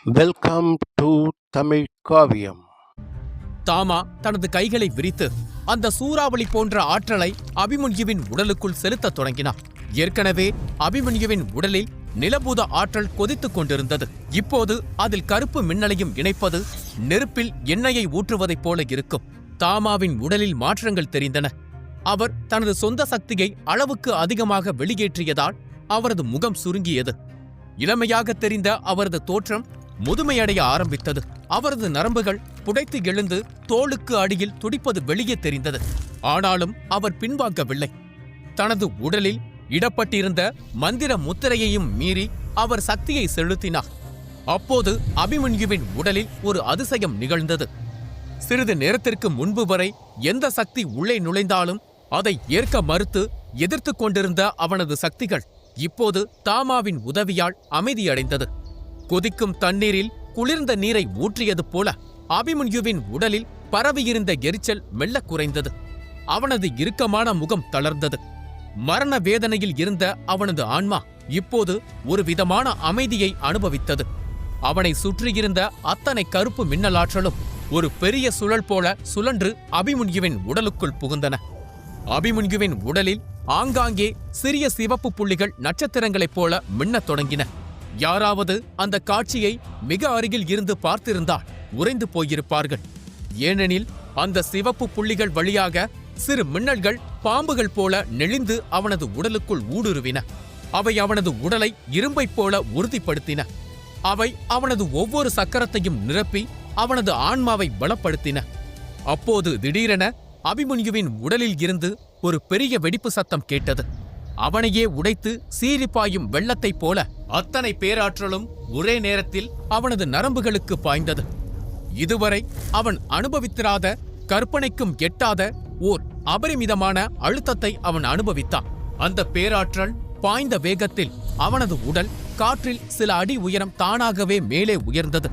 Welcome to Tamil காவியம். தாமா தனது கைகளை விரித்து அந்த சூறாவளி போன்ற ஆற்றலை அபிமன்யுவின் உடலுக்குள் செலுத்தத் தொடங்கினார். ஏற்கனவே அபிமன்யுவின் உடலில் நிலபூத ஆற்றல் கொதித்துக் கொண்டிருந்தது. இப்போது அதில் கருப்பு மின்னலையும் இணைப்பது நெருப்பில் எண்ணெயை ஊற்றுவதைப் போல இருக்கும். தாமாவின் உடலில் மாற்றங்கள் தெரிந்தன. அவர் தனது சொந்த சக்தியை அளவுக்கு அதிகமாக வெளியேற்றியதால் அவரது முகம் சுருங்கியது. இளமையாக தெரிந்த அவரது தோற்றம் முதுமையடைய ஆரம்பித்தது. அவரது நரம்புகள் புடைத்து எழுந்து தோளுக்கு அடியில் துடிப்பது வெளியே தெரிந்தது. ஆனாலும் அவர் பின்வாங்கவில்லை. தனது உடலில் இடப்பட்டிருந்த மந்திர முத்திரையையும் மீறி அவர் சக்தியை செலுத்தினார். அப்போது அபிமன்யுவின் உடலில் ஒரு அதிசயம் நிகழ்ந்தது. சிறிது நேரத்திற்கு முன்பு வரை எந்த சக்தி உள்ளே நுழைந்தாலும் அதை ஏற்க மறுத்து எதிர்த்து கொண்டிருந்த அவனது சக்திகள் இப்போது தாமாவின் உதவியால் அமைதியடைந்தது. கொதிக்கும் தண்ணீரில் குளிர்ந்த நீரை ஊற்றியது போல அபிமன்யுவின் உடலில் பரவியிருந்த எரிச்சல் மெல்ல குறைந்தது. அவனது இறுக்கமான முகம் தளர்ந்தது. மரண வேதனையில் இருந்த அவனது ஆன்மா இப்போது ஒரு விதமான அமைதியை அனுபவித்தது. அவனை சுற்றியிருந்த அத்தனை கருப்பு மின்னலாற்றலும் ஒரு பெரிய சுழல் போல சுழன்று அபிமன்யுவின் உடலுக்குள் புகுந்தன. அபிமன்யுவின் உடலில் ஆங்காங்கே சிறிய சிவப்பு புள்ளிகள் நட்சத்திரங்களைப் போல மின்னத் தொடங்கின. யாராவது அந்த காட்சியை மிக அருகில் இருந்து பார்த்திருந்தால் உறைந்து போயிருப்பார்கள். ஏனெனில் அந்த சிவப்பு புள்ளிகள் வழியாக சிறு மின்னல்கள் பாம்புகள் போல நெளிந்து அவனது உடலுக்குள் ஊடுருவின. அவை அவனது உடலை இரும்பைப் போல உறுதிப்படுத்தின. அவை அவனது ஒவ்வொரு சக்கரத்தையும் நிரப்பி அவனது ஆன்மாவை பலப்படுத்தின. அப்போது திடீரென அபிமன்யுவின் உடலில் இருந்து ஒரு பெரிய வெடிப்பு சத்தம் கேட்டது. அவனையே உடைத்து சீறிப்பாயும் வெள்ளத்தைப் போல அத்தனை பேராற்றலும் ஒரே நேரத்தில் அவனது நரம்புகளுக்கு பாய்ந்தது. இதுவரை அவன் அனுபவித்திராத, கற்பனைக்கும் எட்டாத ஓர் அபரிமிதமான அழுத்தத்தை அவன் அனுபவித்தான். அந்த பேராற்றல் பாய்ந்த வேகத்தில் அவனது உடல் காற்றில் சில அடி உயரம் தானாகவே மேலே உயர்ந்தது.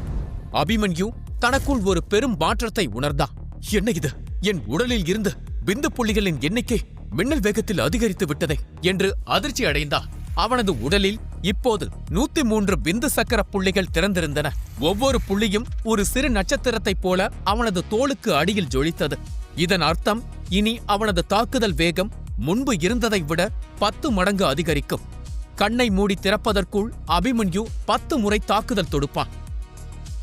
அபிமன்யு தனக்குள் ஒரு பெரும் மாற்றத்தை உணர்ந்தான். என்ன இது? என் உடலில் இருந்து பிந்து புள்ளிகளின் எண்ணிக்கை மின்னல் வேகத்தில் அதிகரித்து விட்டதை என்று அதிர்ச்சி அடைந்தான். அவனது உடலில் இப்போது 103 பிந்து சக்கர புள்ளிகள் திறந்திருந்தன. ஒவ்வொரு புள்ளியும் ஒரு சிறு நட்சத்திரத்தைப் போல அவனது தோளுக்கு அடியில் ஜொலித்தது. இதன் அர்த்தம் இனி அவனது தாக்குதல் வேகம் முன்பு இருந்ததை விட 10 மடங்கு அதிகரிக்கும். கண்ணை மூடி திறப்பதற்குள் அபிமன்யு 10 முறை தாக்குதல் தொடுப்பான்.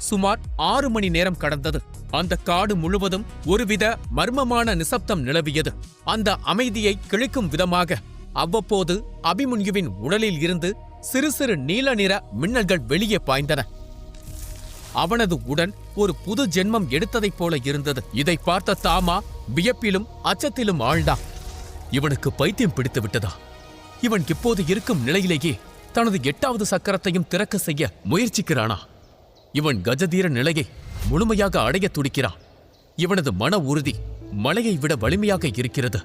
சுமார் 6 மணி நேரம் கடந்தது. அந்த காடு முழுவதும் ஒருவித மர்மமான நிசப்தம் நிலவியது. அந்த அமைதியை கிழிக்கும் விதமாக அவ்வப்போது அபிமன்யுவின் உடலில் இருந்து சிறு சிறு நீல நிற மின்னல்கள் வெளியே பாய்ந்தன. அவனது உடல் ஒரு புது ஜென்மம் எடுத்ததைப் போல இருந்தது. இதை பார்த்த தாமா வியப்பிலும் அச்சத்திலும் ஆழ்ந்தான். இவனுக்கு பைத்தியம் பிடித்து விட்டதா? இவன் இப்போது இருக்கும் நிலையிலேயே தனது 8வது சக்கரத்தையும் திறக்க செய்ய முயற்சிக்கிறானா? இவன் கஜதீர நிலையை முழுமையாக அடைய துடிக்கிறான். இவனது மன உறுதி மலையை விட வலிமையாக இருக்கிறது.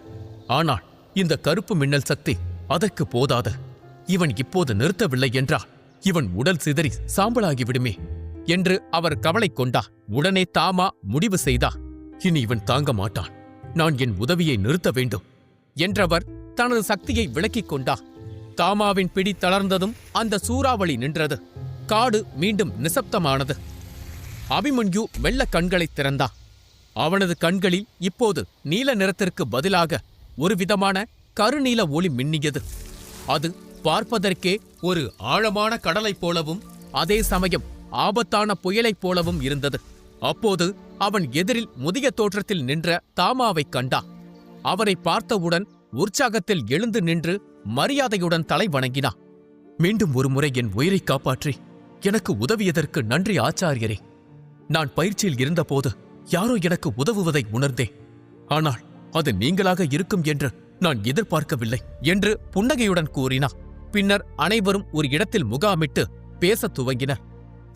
ஆனால் இந்த கருப்பு மின்னல் சக்தி அதற்கு போதாது. இவன் இப்போது நிறுத்தவில்லை என்றால் இவன் உடல் சிதறி சாம்பலாகிவிடுமே என்று அவர் கவலை கொண்டார். உடனே தாமா முடிவு செய்தார். இனி இவன் தாங்க மாட்டான். நான் என் உதவியை நிறுத்த வேண்டும் என்றவர் தனது சக்தியை விலக்கிக் கொண்டார். தாமாவின் பிடி தளர்ந்ததும் அந்த சூறாவளி நின்றது. காடு மீண்டும் நிசப்தமானது. அபிமன்யு மெல்ல கண்களை திறந்தான். அவனது கண்களில் இப்போது நீல நிறத்திற்கு பதிலாக ஒரு விதமான கருநீல ஒளி மின்னியது. அது பார்ப்பதற்கே ஒரு ஆழமான கடலைப் போலவும் அதே சமயம் ஆபத்தான புயலைப் போலவும் இருந்தது. அப்போது அவன் எதிரில் முதிய தோற்றத்தில் நின்ற தாமாவைக் கண்டான். அவரை பார்த்தவுடன் உற்சாகத்தில் எழுந்து நின்று மரியாதையுடன் தலை வணங்கினான். மீண்டும் ஒருமுறை என் உயிரை காப்பாற்றி எனக்கு உதவியதற்கு நன்றி ஆச்சாரியரே. நான் பயிற்சியில் இருந்தபோது யாரோ எனக்கு உதவுவதை உணர்ந்தேன். ஆனால் அது நீங்களாக இருக்கும் என்று நான் எதிர்பார்க்கவில்லை என்று புன்னகையுடன் கூறினார். பின்னர் அனைவரும் ஒரு இடத்தில் முகாமிட்டு பேசத் துவங்கினர்.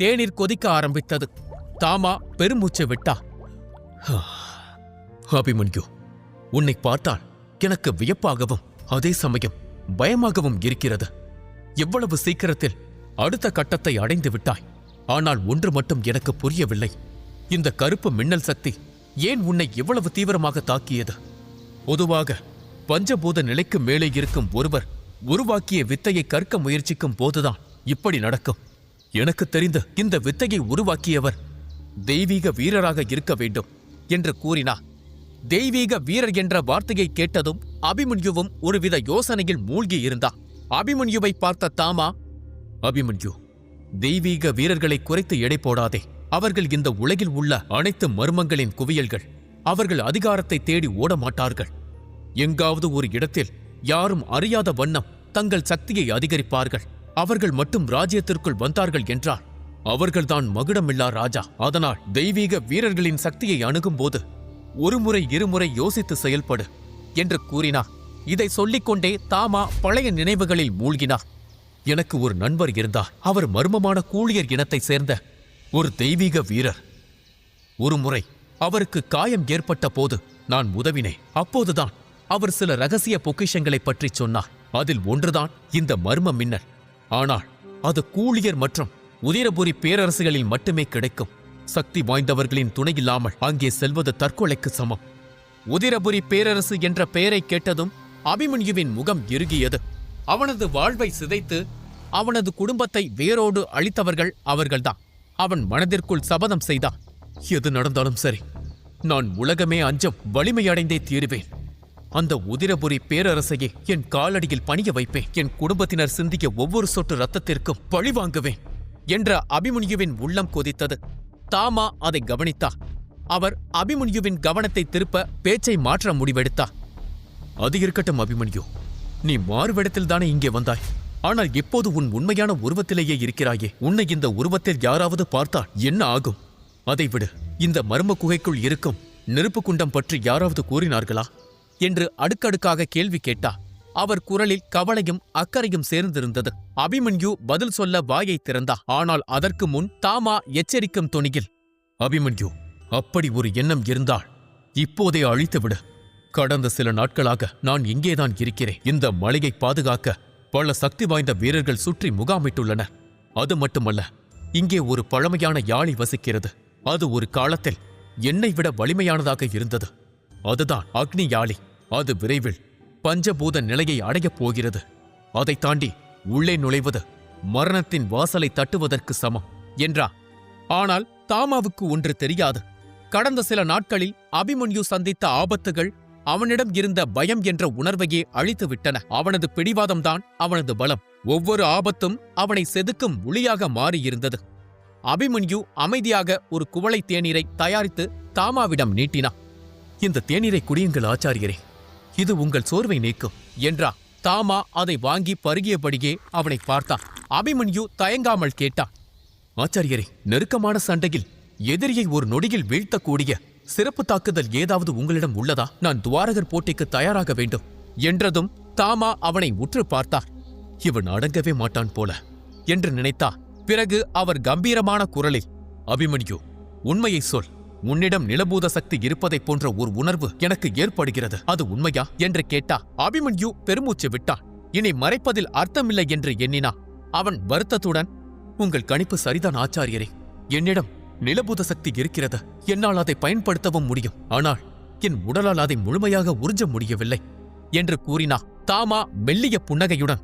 தேநீர் கொதிக்க ஆரம்பித்தது. தாமா பெருமூச்சு விட்டா. அபிமன்யு, உன்னை பார்த்தால் எனக்கு வியப்பாகவும் அதே சமயம் பயமாகவும் இருக்கிறது. எவ்வளவு சீக்கிரத்தில் அடுத்த கட்டத்தை அடைந்து விட்டாய். ஆனால் ஒன்று மட்டும் எனக்கு புரியவில்லை. இந்த கருப்பு மின்னல் சக்தி ஏன் உன்னை இவ்வளவு தீவிரமாக தாக்கியது? பொதுவாக பஞ்சபூத நிலைக்கு மேலே இருக்கும் ஒருவர் உருவாக்கிய வித்தையை கற்க முயற்சிக்கும் போதுதான் இப்படி நடக்கும். எனக்கு தெரிந்த இந்த வித்தையை உருவாக்கியவர் தெய்வீக வீரராக இருக்க வேண்டும் என்று கூறினார். தெய்வீக வீரர் என்ற வார்த்தையை கேட்டதும் அபிமன்யுவும் ஒருவித யோசனையில் மூழ்கி இருந்தார். அபிமன்யுவை பார்த்த தாமா, அபிமன்யு, தெய்வீக வீரர்களை குறைத்து எடை போடாதே. அவர்கள் இந்த உலகில் உள்ள அனைத்து மர்மங்களின் குவியல்கள். அவர்கள் அதிகாரத்தை தேடி ஓட மாட்டார்கள். எங்காவது ஒரு இடத்தில் யாரும் அறியாத வண்ணம் தங்கள் சக்தியை அதிகரிப்பார்கள். அவர்கள் மட்டும் ராஜ்யத்திற்குள் வந்தார்கள் என்றால் அவர்கள்தான் மகுடமில்லா ராஜா. அதனால் தெய்வீக வீரர்களின் சக்தியை அணுகும்போது ஒருமுறை இருமுறை யோசித்து செயல்படு என்று கூறினார். இதை சொல்லிக்கொண்டே தாமா பழைய நினைவுகளில் மூழ்கினார். எனக்கு ஒரு நண்பர் இருந்தார். அவர் மர்மமான கூளியர் இனத்தைச் சேர்ந்த ஒரு தெய்வீக வீரர். ஒருமுறை அவருக்கு காயம் ஏற்பட்ட போது நான் உதவினேன். அப்போதுதான் அவர் சில ரகசிய பொக்கிஷங்களை பற்றி சொன்னார். அதில் ஒன்றுதான் இந்த மர்ம மின்னல். ஆனால் அது கூளியர் மற்றும் உதிரபுரி பேரரசுகளில் மட்டுமே கிடைக்கும். சக்தி வாய்ந்தவர்களின் துணையில்லாமல் அங்கே செல்வது தற்கொலைக்கு சமம். உதிரபுரி பேரரசு என்ற பெயரை கேட்டதும் அபிமன்யுவின் முகம் இறுகியது. அவனது வாழ்வை சிதைத்து அவனது குடும்பத்தை வேரோடு அழித்தவர்கள் அவர்கள்தான். அவன் மனதிற்குள் சபதம் செய்தான், எது நடந்தாலும் சரி, நான் உலகமே அஞ்சம் வலிமையடைந்தே தீருவேன். அந்த உதிரபுரி பேரரசையே என் காலடியில் பணிய வைப்பேன். என் குடும்பத்தினர் சிந்திய ஒவ்வொரு சொட்டு ரத்தத்திற்கும் பழி வாங்குவேன் என்ற அபிமன்யுவின் உள்ளம் கொதித்தது. தாமா அதை கவனித்தார். அவர் அபிமன்யுவின் கவனத்தை திருப்ப பேச்சை மாற்ற முடிவெடுத்தார். அது இருக்கட்டும் அபிமன்யு, நீ மாறுவிடத்தில்தானே இங்கே வந்தாய். ஆனால் இப்போது உன் உண்மையான உருவத்திலேயே இருக்கிறாயே. உன்னை இந்த உருவத்தில் யாராவது பார்த்தால் என்ன ஆகும்? அதை விடு, இந்த மர்ம குகைக்குள் இருக்கும் நெருப்பு குண்டம் பற்றி யாராவது கூறினார்களா என்று அடுக்கடுக்காக கேள்வி கேட்டார். அவர் குரலில் கவலையும் அக்கறையும் சேர்ந்திருந்தது. அபிமன்யு பதில் சொல்ல வாயை திறந்தார். ஆனால் அதற்கு முன் தாமா எச்சரிக்கும் தொனியில், அபிமன்யு, அப்படி ஒரு எண்ணம் இருந்தால் இப்போதே அழித்துவிடு. கடந்த சில நாட்களாக நான் இங்கேதான் இருக்கிறேன். இந்த மலையை பாதுகாக்க பல சக்தி வாய்ந்த வீரர்கள் சுற்றி முகாமிட்டுள்ளனர். அது மட்டுமல்ல, இங்கே ஒரு பழமையான யாழி வசிக்கிறது. அது ஒரு காலத்தில் என்னை விட வலிமையானதாக இருந்தது. அதுதான் அக்னி யாழி. அது விரைவில் பஞ்சபூத நிலையை அடையப் போகிறது. அதை தாண்டி உள்ளே நுழைவது மரணத்தின் வாசலை தட்டுவதற்கு சமம் என்றார். ஆனால் தாமாவுக்கு ஒன்று தெரியாது. கடந்த சில நாட்களில் அபிமன்யு சந்தித்த ஆபத்துகள் அவனிடம் இருந்த பயம் என்ற உணர்வையே அழித்துவிட்டன. அவனது பிடிவாதம்தான் அவனது பலம். ஒவ்வொரு ஆபத்தும் அவனை செதுக்கும் ஒளியாக மாறியிருந்தது. அபிமன்யு அமைதியாக ஒரு குவளை தேநீரை தயாரித்து தாமாவிடம் நீட்டினான். இந்த தேநீரை குடியுங்கள் ஆச்சாரியரே, இது உங்கள் சோர்வை நீக்கும் என்றார். தாமா அதை வாங்கி பருகியபடியே அவனை பார்த்தான். அபிமன்யு தயங்காமல் கேட்டான், ஆச்சாரியரே, நெருக்கமான சண்டையில் எதிரியை ஒரு நொடியில் வீழ்த்தக்கூடிய சிறப்பு தாக்குதல் ஏதாவது உங்களிடம் உள்ளதா? நான் துவாரகர் போட்டிக்கு தயாராக வேண்டும் என்றதும் தாமா அவனை உற்று பார்த்தார். இவன் அடங்கவே மாட்டான் போல என்று நினைத்தார். பிறகு அவர் கம்பீரமான குரலில், அபிமன்யு, உண்மையை சொல். உன்னிடம் நிலபூத சக்தி இருப்பதைப் போன்ற ஒரு உணர்வு எனக்கு ஏற்படுகிறது. அது உண்மையா என்று கேட்டா. அபிமன்யு பெருமூச்சு விட்டான். இனி மறைப்பதில் அர்த்தமில்லை என்று எண்ணினான். அவன் வருத்தத்துடன், உங்கள் கணிப்பு சரிதான் ஆச்சாரியரே. என்னிடம் நிலபூத சக்தி இருக்கிறது. என்னால் அதை பயன்படுத்தவும் முடியும். ஆனால் என் உடலால் அதை முழுமையாக உறிஞ்ச முடியவில்லை என்று கூறினா. தாமா மெல்லிய புன்னகையுடன்,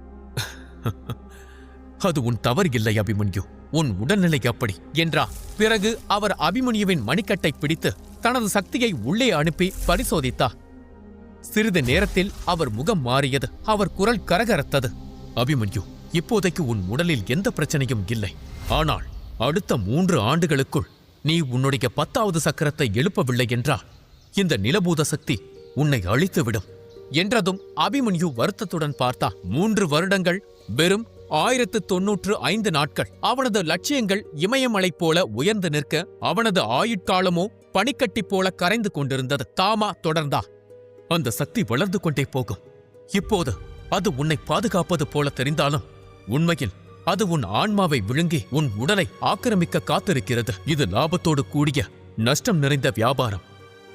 அது உன் தவறு இல்லை அபிமன்யு, உன் உடல்நிலை அப்படி என்றார். பிறகு அவர் அபிமன்யுவின் மணிக்கட்டை பிடித்து தனது சக்தியை உள்ளே அனுப்பி பரிசோதித்தார். சிறிது நேரத்தில் அவர் முகம் மாறியது. அவர் குரல் கரகரத்தது. அபிமன்யு, இப்போதைக்கு உன் உடலில் எந்த பிரச்சனையும் இல்லை. ஆனால் அடுத்த 3 ஆண்டுகளுக்குள் நீ உன்னுடைய 10வது சக்கரத்தை எழுப்பவில்லை என்றால் இந்த நிலபூத சக்தி உன்னை அழித்துவிடும் என்றதும் அபிமன்யு வருத்தத்துடன் பார்த்தா. 3 வருடங்கள், வெறும் 1095 நாட்கள். அவனது லட்சியங்கள் இமயமலை போல உயர்ந்து நிற்க, அவனது ஆயுட்காலமோ பனிக்கட்டி போல கரைந்து கொண்டிருந்தது. தாமா தொடர்ந்தா, அந்த சக்தி வளர்ந்து கொண்டே போகும். இப்போது அது உன்னை பாதுகாப்பது போல தெரிந்தாலும் உண்மையில் அது உன் ஆன்மாவை விழுங்கி உன் உடலை ஆக்கிரமிக்க காத்திருக்கிறது. இது லாபத்தோடு கூடிய நஷ்டம் நிறைந்த வியாபாரம்.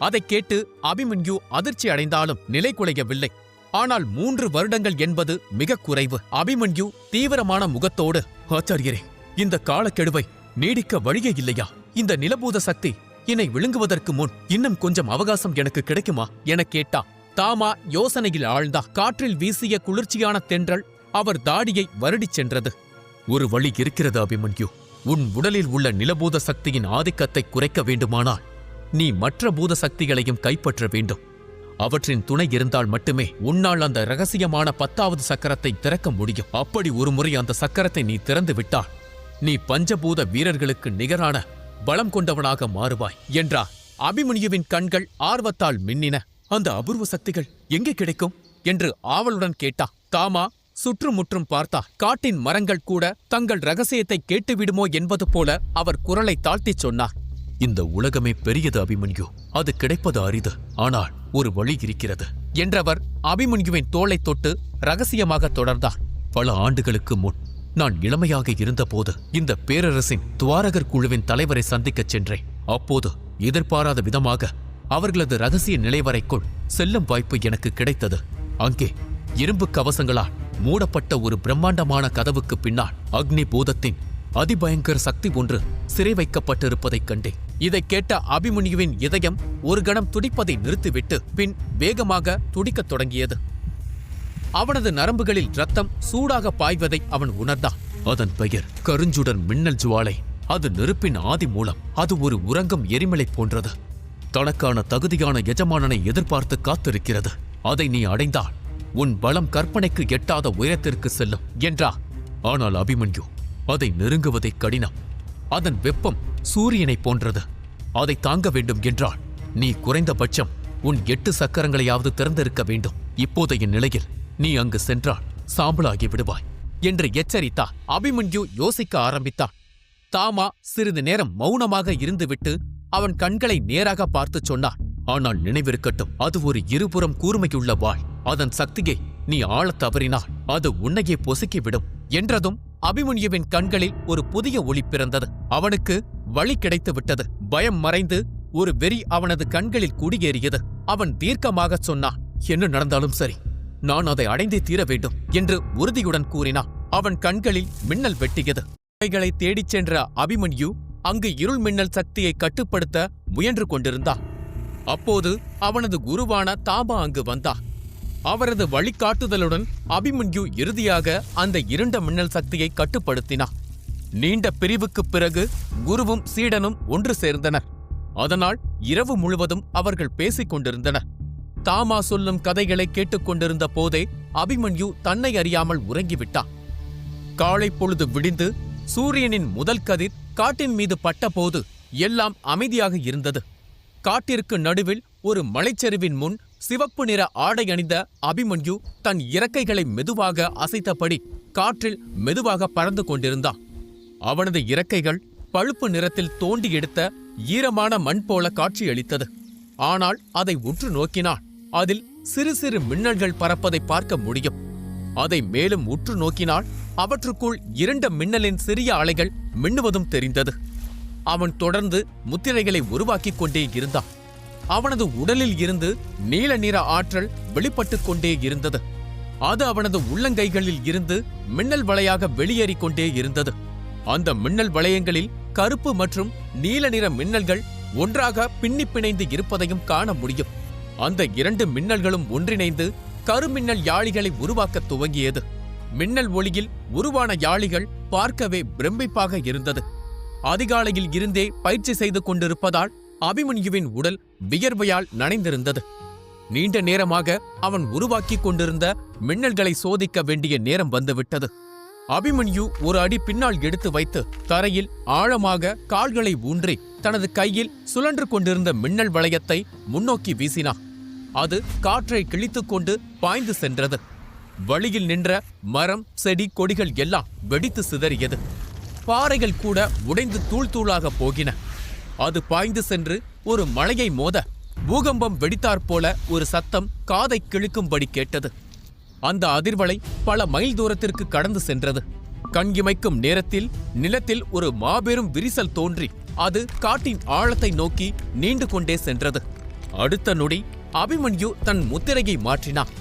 அதைக் கேட்டு அபிமன்யு அதிர்ச்சி அடைந்தாலும் நிலை குலையவில்லை. ஆனால் 3 வருடங்கள் என்பது மிக குறைவு. அபிமன்யு தீவிரமான முகத்தோடு, ஆச்சாரியரே, இந்த காலக்கெடுவை நீடிக்க வழியே இல்லையா? இந்த நிலபூத சக்தி என்னை விழுங்குவதற்கு முன் இன்னும் கொஞ்சம் அவகாசம் எனக்கு கிடைக்குமா என கேட்டா. தாமா யோசனையில் ஆழ்ந்தா. காற்றில் வீசிய குளிர்ச்சியான தென்றல் அவர் தாடியை வருடிச் சென்றது. ஒரு வழி இருக்கிறது அபிமன்யு. உன் உடலில் உள்ள நிலபூத சக்தியின் ஆதிக்கத்தை குறைக்க வேண்டுமானால் நீ மற்ற பூத சக்திகளையும் கைப்பற்ற வேண்டும். அவற்றின் துணை இருந்தால் மட்டுமே உன்னால் அந்த ரகசியமான 10வது சக்கரத்தை திறக்க முடியும். அப்படி ஒருமுறை அந்த சக்கரத்தை நீ திறந்து விட்டால் நீ பஞ்சபூத வீரர்களுக்கு நிகரான பலம் கொண்டவனாக மாறுவாய் என்றார். அபிமன்யுவின் கண்கள் ஆர்வத்தால் மின்னின. அந்த அபூர்வ சக்திகள் எங்கே கிடைக்கும் என்று ஆவலுடன் கேட்டா. தாமா சுற்றுமுற்றும் பார்த்தா. காட்டின் மரங்கள் கூட தங்கள் ரகசியத்தை கேட்டுவிடுமோ என்பது போல அவர் குரலை தாழ்த்திச் சொன்னார். இந்த உலகமே பெரியது அபிமன்யு, அது கிடைப்பது அரிது. ஆனால் ஒரு வழி இருக்கிறது என்றவர் அபிமன்யுவின் தோளை தொட்டு ரகசியமாக தொடர்ந்தார். பல ஆண்டுகளுக்கு முன் நான் இளமையாக இருந்தபோது இந்த பேரரசின் துவாரகர் குழுவின் தலைவரை சந்திக்கச் சென்றேன். அப்போது எதிர்பாராத விதமாக அவர்களது ரகசிய நிலைவரைக்குள் செல்லும் வாய்ப்பு எனக்கு கிடைத்தது. அங்கே இரும்பு கவசங்களால் மூடப்பட்ட ஒரு பிரம்மாண்டமான கதவுக்கு பின்னால் அக்னி பூதத்தின் அதிபயங்கர சக்தி ஒன்று சிறை வைக்கப்பட்டிருப்பதைக் கண்டேன். இதைக் கேட்ட அபிமன்யுவின் இதயம் ஒரு கணம் துடிப்பதை நிறுத்திவிட்டு பின் வேகமாக துடிக்கத் தொடங்கியது. அவனது நரம்புகளில் ரத்தம் சூடாக பாய்வதை அவன் உணர்ந்தான். அதன் பெயர் கருஞ்சுடர் மின்னல் ஜுவாலை. அது நெருப்பின் ஆதி மூலம். அது ஒரு உறங்கும் எரிமலை போன்றது. தனக்கான தகுதியான எஜமானனை எதிர்பார்த்து காத்திருக்கிறது. அதை நீ அடைந்தால் உன் பலம் கற்பனைக்கு எட்டாத உயரத்திற்கு செல்லும் என்றார். ஆனால் அபிமன்யு, அதை நெருங்குவதை கடினம். அதன் வெப்பம் சூரியனைப் போன்றது. அதை தாங்க வேண்டும் என்றால் நீ குறைந்தபட்சம் உன் 8 சக்கரங்களையாவது திறந்திருக்க வேண்டும். இப்போதைய நிலையில் நீ அங்கு சென்றால் சாம்பலாகி விடுவாய் என்று எச்சரித்தார். அபிமன்யு யோசிக்க ஆரம்பித்தான். தாமா சிறிது நேரம் மௌனமாக இருந்துவிட்டு அவன் கண்களை நேராக பார்த்துச் சொன்னார். ஆனால் நினைவிருக்கட்டும், அது ஒரு இருபுறம் கூர்மையுள்ள வாள். அதன் சக்தியை நீ ஆளத் தவறினால் அது உன்னையே பொசுக்கிவிடும் என்றதும் அபிமன்யுவின் கண்களில் ஒரு புதிய ஒளி பிறந்தது. அவனுக்கு வழி கிடைத்து விட்டது. பயம் மறைந்து ஒரு வெறி அவனது கண்களில் குடியேறியது. அவன் தீர்க்கமாகச் சொன்னான், என்ன நடந்தாலும் சரி, நான் அதை அடைந்தே தீர வேண்டும் என்று உறுதியுடன் கூறினான். அவன் கண்களில் மின்னல் வெட்டியது. கைகளை தேடிச் சென்ற அபிமன்யு அங்கு இருள் மின்னல் சக்தியை கட்டுப்படுத்த முயன்று கொண்டிருந்தான். அப்போது அவனது குருவான தாமா அங்கு வந்தார். அவரது வழிகாட்டுதலுடன் அபிமன்யு இறுதியாக அந்த இருண்ட மின்னல் சக்தியை கட்டுப்படுத்தினார். நீண்ட பிரிவுக்குப் பிறகு குருவும் சீடனும் ஒன்று சேர்ந்தனர். அதனால் இரவு முழுவதும் அவர்கள் பேசிக் கொண்டிருந்தனர். தாமா சொல்லும் கதைகளை கேட்டுக்கொண்டிருந்த போதே அபிமன்யு தன்னை அறியாமல் உறங்கிவிட்டான். காலை பொழுது விடிந்து சூரியனின் முதல் கதிர் காட்டின் மீது பட்டபோது எல்லாம் அமைதியாக இருந்தது. காட்டிற்கு நடுவில் ஒரு மலைச்சரிவின் முன் சிவப்பு நிற ஆடை அணிந்த அபிமன்யு தன் இறக்கைகளை மெதுவாக அசைத்தபடி காற்றில் மெதுவாக பறந்து கொண்டிருந்தான். அவனது இறக்கைகள் பழுப்பு நிறத்தில் தோண்டி எடுத்த ஈரமான மண் போல காட்சியளித்தது. ஆனால் அதை உற்று நோக்கினால் அதில் சிறு சிறு மின்னல்கள் பறப்பதை பார்க்க முடியும். அதை மேலும் உற்று நோக்கினால் அவற்றுக்குள் இருண்ட மின்னலின் சிறிய அலைகள் மின்னுவதும் தெரிந்தது. அவன் தொடர்ந்து முத்திரைகளை உருவாக்கிக் கொண்டே இருந்தான். அவனது உடலில் இருந்து நீல நிற ஆற்றல் வெளிப்பட்டுக் கொண்டே இருந்தது. அது அவனது உள்ளங்கைகளில் இருந்து மின்னல் வளையாக வெளியேறிக் கொண்டே இருந்தது. அந்த மின்னல் வளையங்களில் கருப்பு மற்றும் நீல நிற மின்னல்கள் ஒன்றாக பின்னி பிணைந்து இருப்பதையும் காண முடியும். அந்த 2 மின்னல்களும் ஒன்றிணைந்து கருமின்னல் யாழிகளை உருவாக்கத் துவங்கியது. மின்னல் ஒளியில் உருவான யாழிகள் பார்க்கவே பிரமிப்பாக இருந்தது. அதிகாலையில் இருந்தே பயிற்சி செய்து கொண்டிருப்பதால் அபிமன்யுவின் உடல் வியர்வையால் நனைந்திருந்தது. நீண்ட நேரமாக அவன் உருவாக்கிக் கொண்டிருந்த மின்னல்களை சோதிக்க வேண்டிய நேரம் வந்துவிட்டது. அபிமன்யு ஒரு அடி பின்னால் எடுத்து வைத்து தரையில் ஆழமாக கால்களை ஊன்றி தனது கையில் சுழன்று கொண்டிருந்த மின்னல் வளையத்தை முன்னோக்கி வீசினான். அது காற்றை கிழித்துக் கொண்டு பாய்ந்து சென்றது. வழியில் நின்ற மரம், செடி, கொடிகள் எல்லாம் வெடித்து சிதறியது. பாறைகள் கூட உடைந்து தூள் தூளாக போகின. அது பாய்ந்து சென்று ஒரு மலையை மோத பூகம்பம் வெடித்தாற்போல ஒரு சத்தம் காதை கிழிக்கும்படி கேட்டது. அந்த அதிர்வலை பல மைல் தூரத்திற்கு கடந்து சென்றது. கண் இமைக்கும் நேரத்தில் நிலத்தில் ஒரு மாபெரும் விரிசல் தோன்றி அது காட்டின் ஆழத்தை நோக்கி நீண்டு கொண்டே சென்றது. அடுத்த நொடி அபிமன்யு தன் முத்திரையை மாற்றினான்.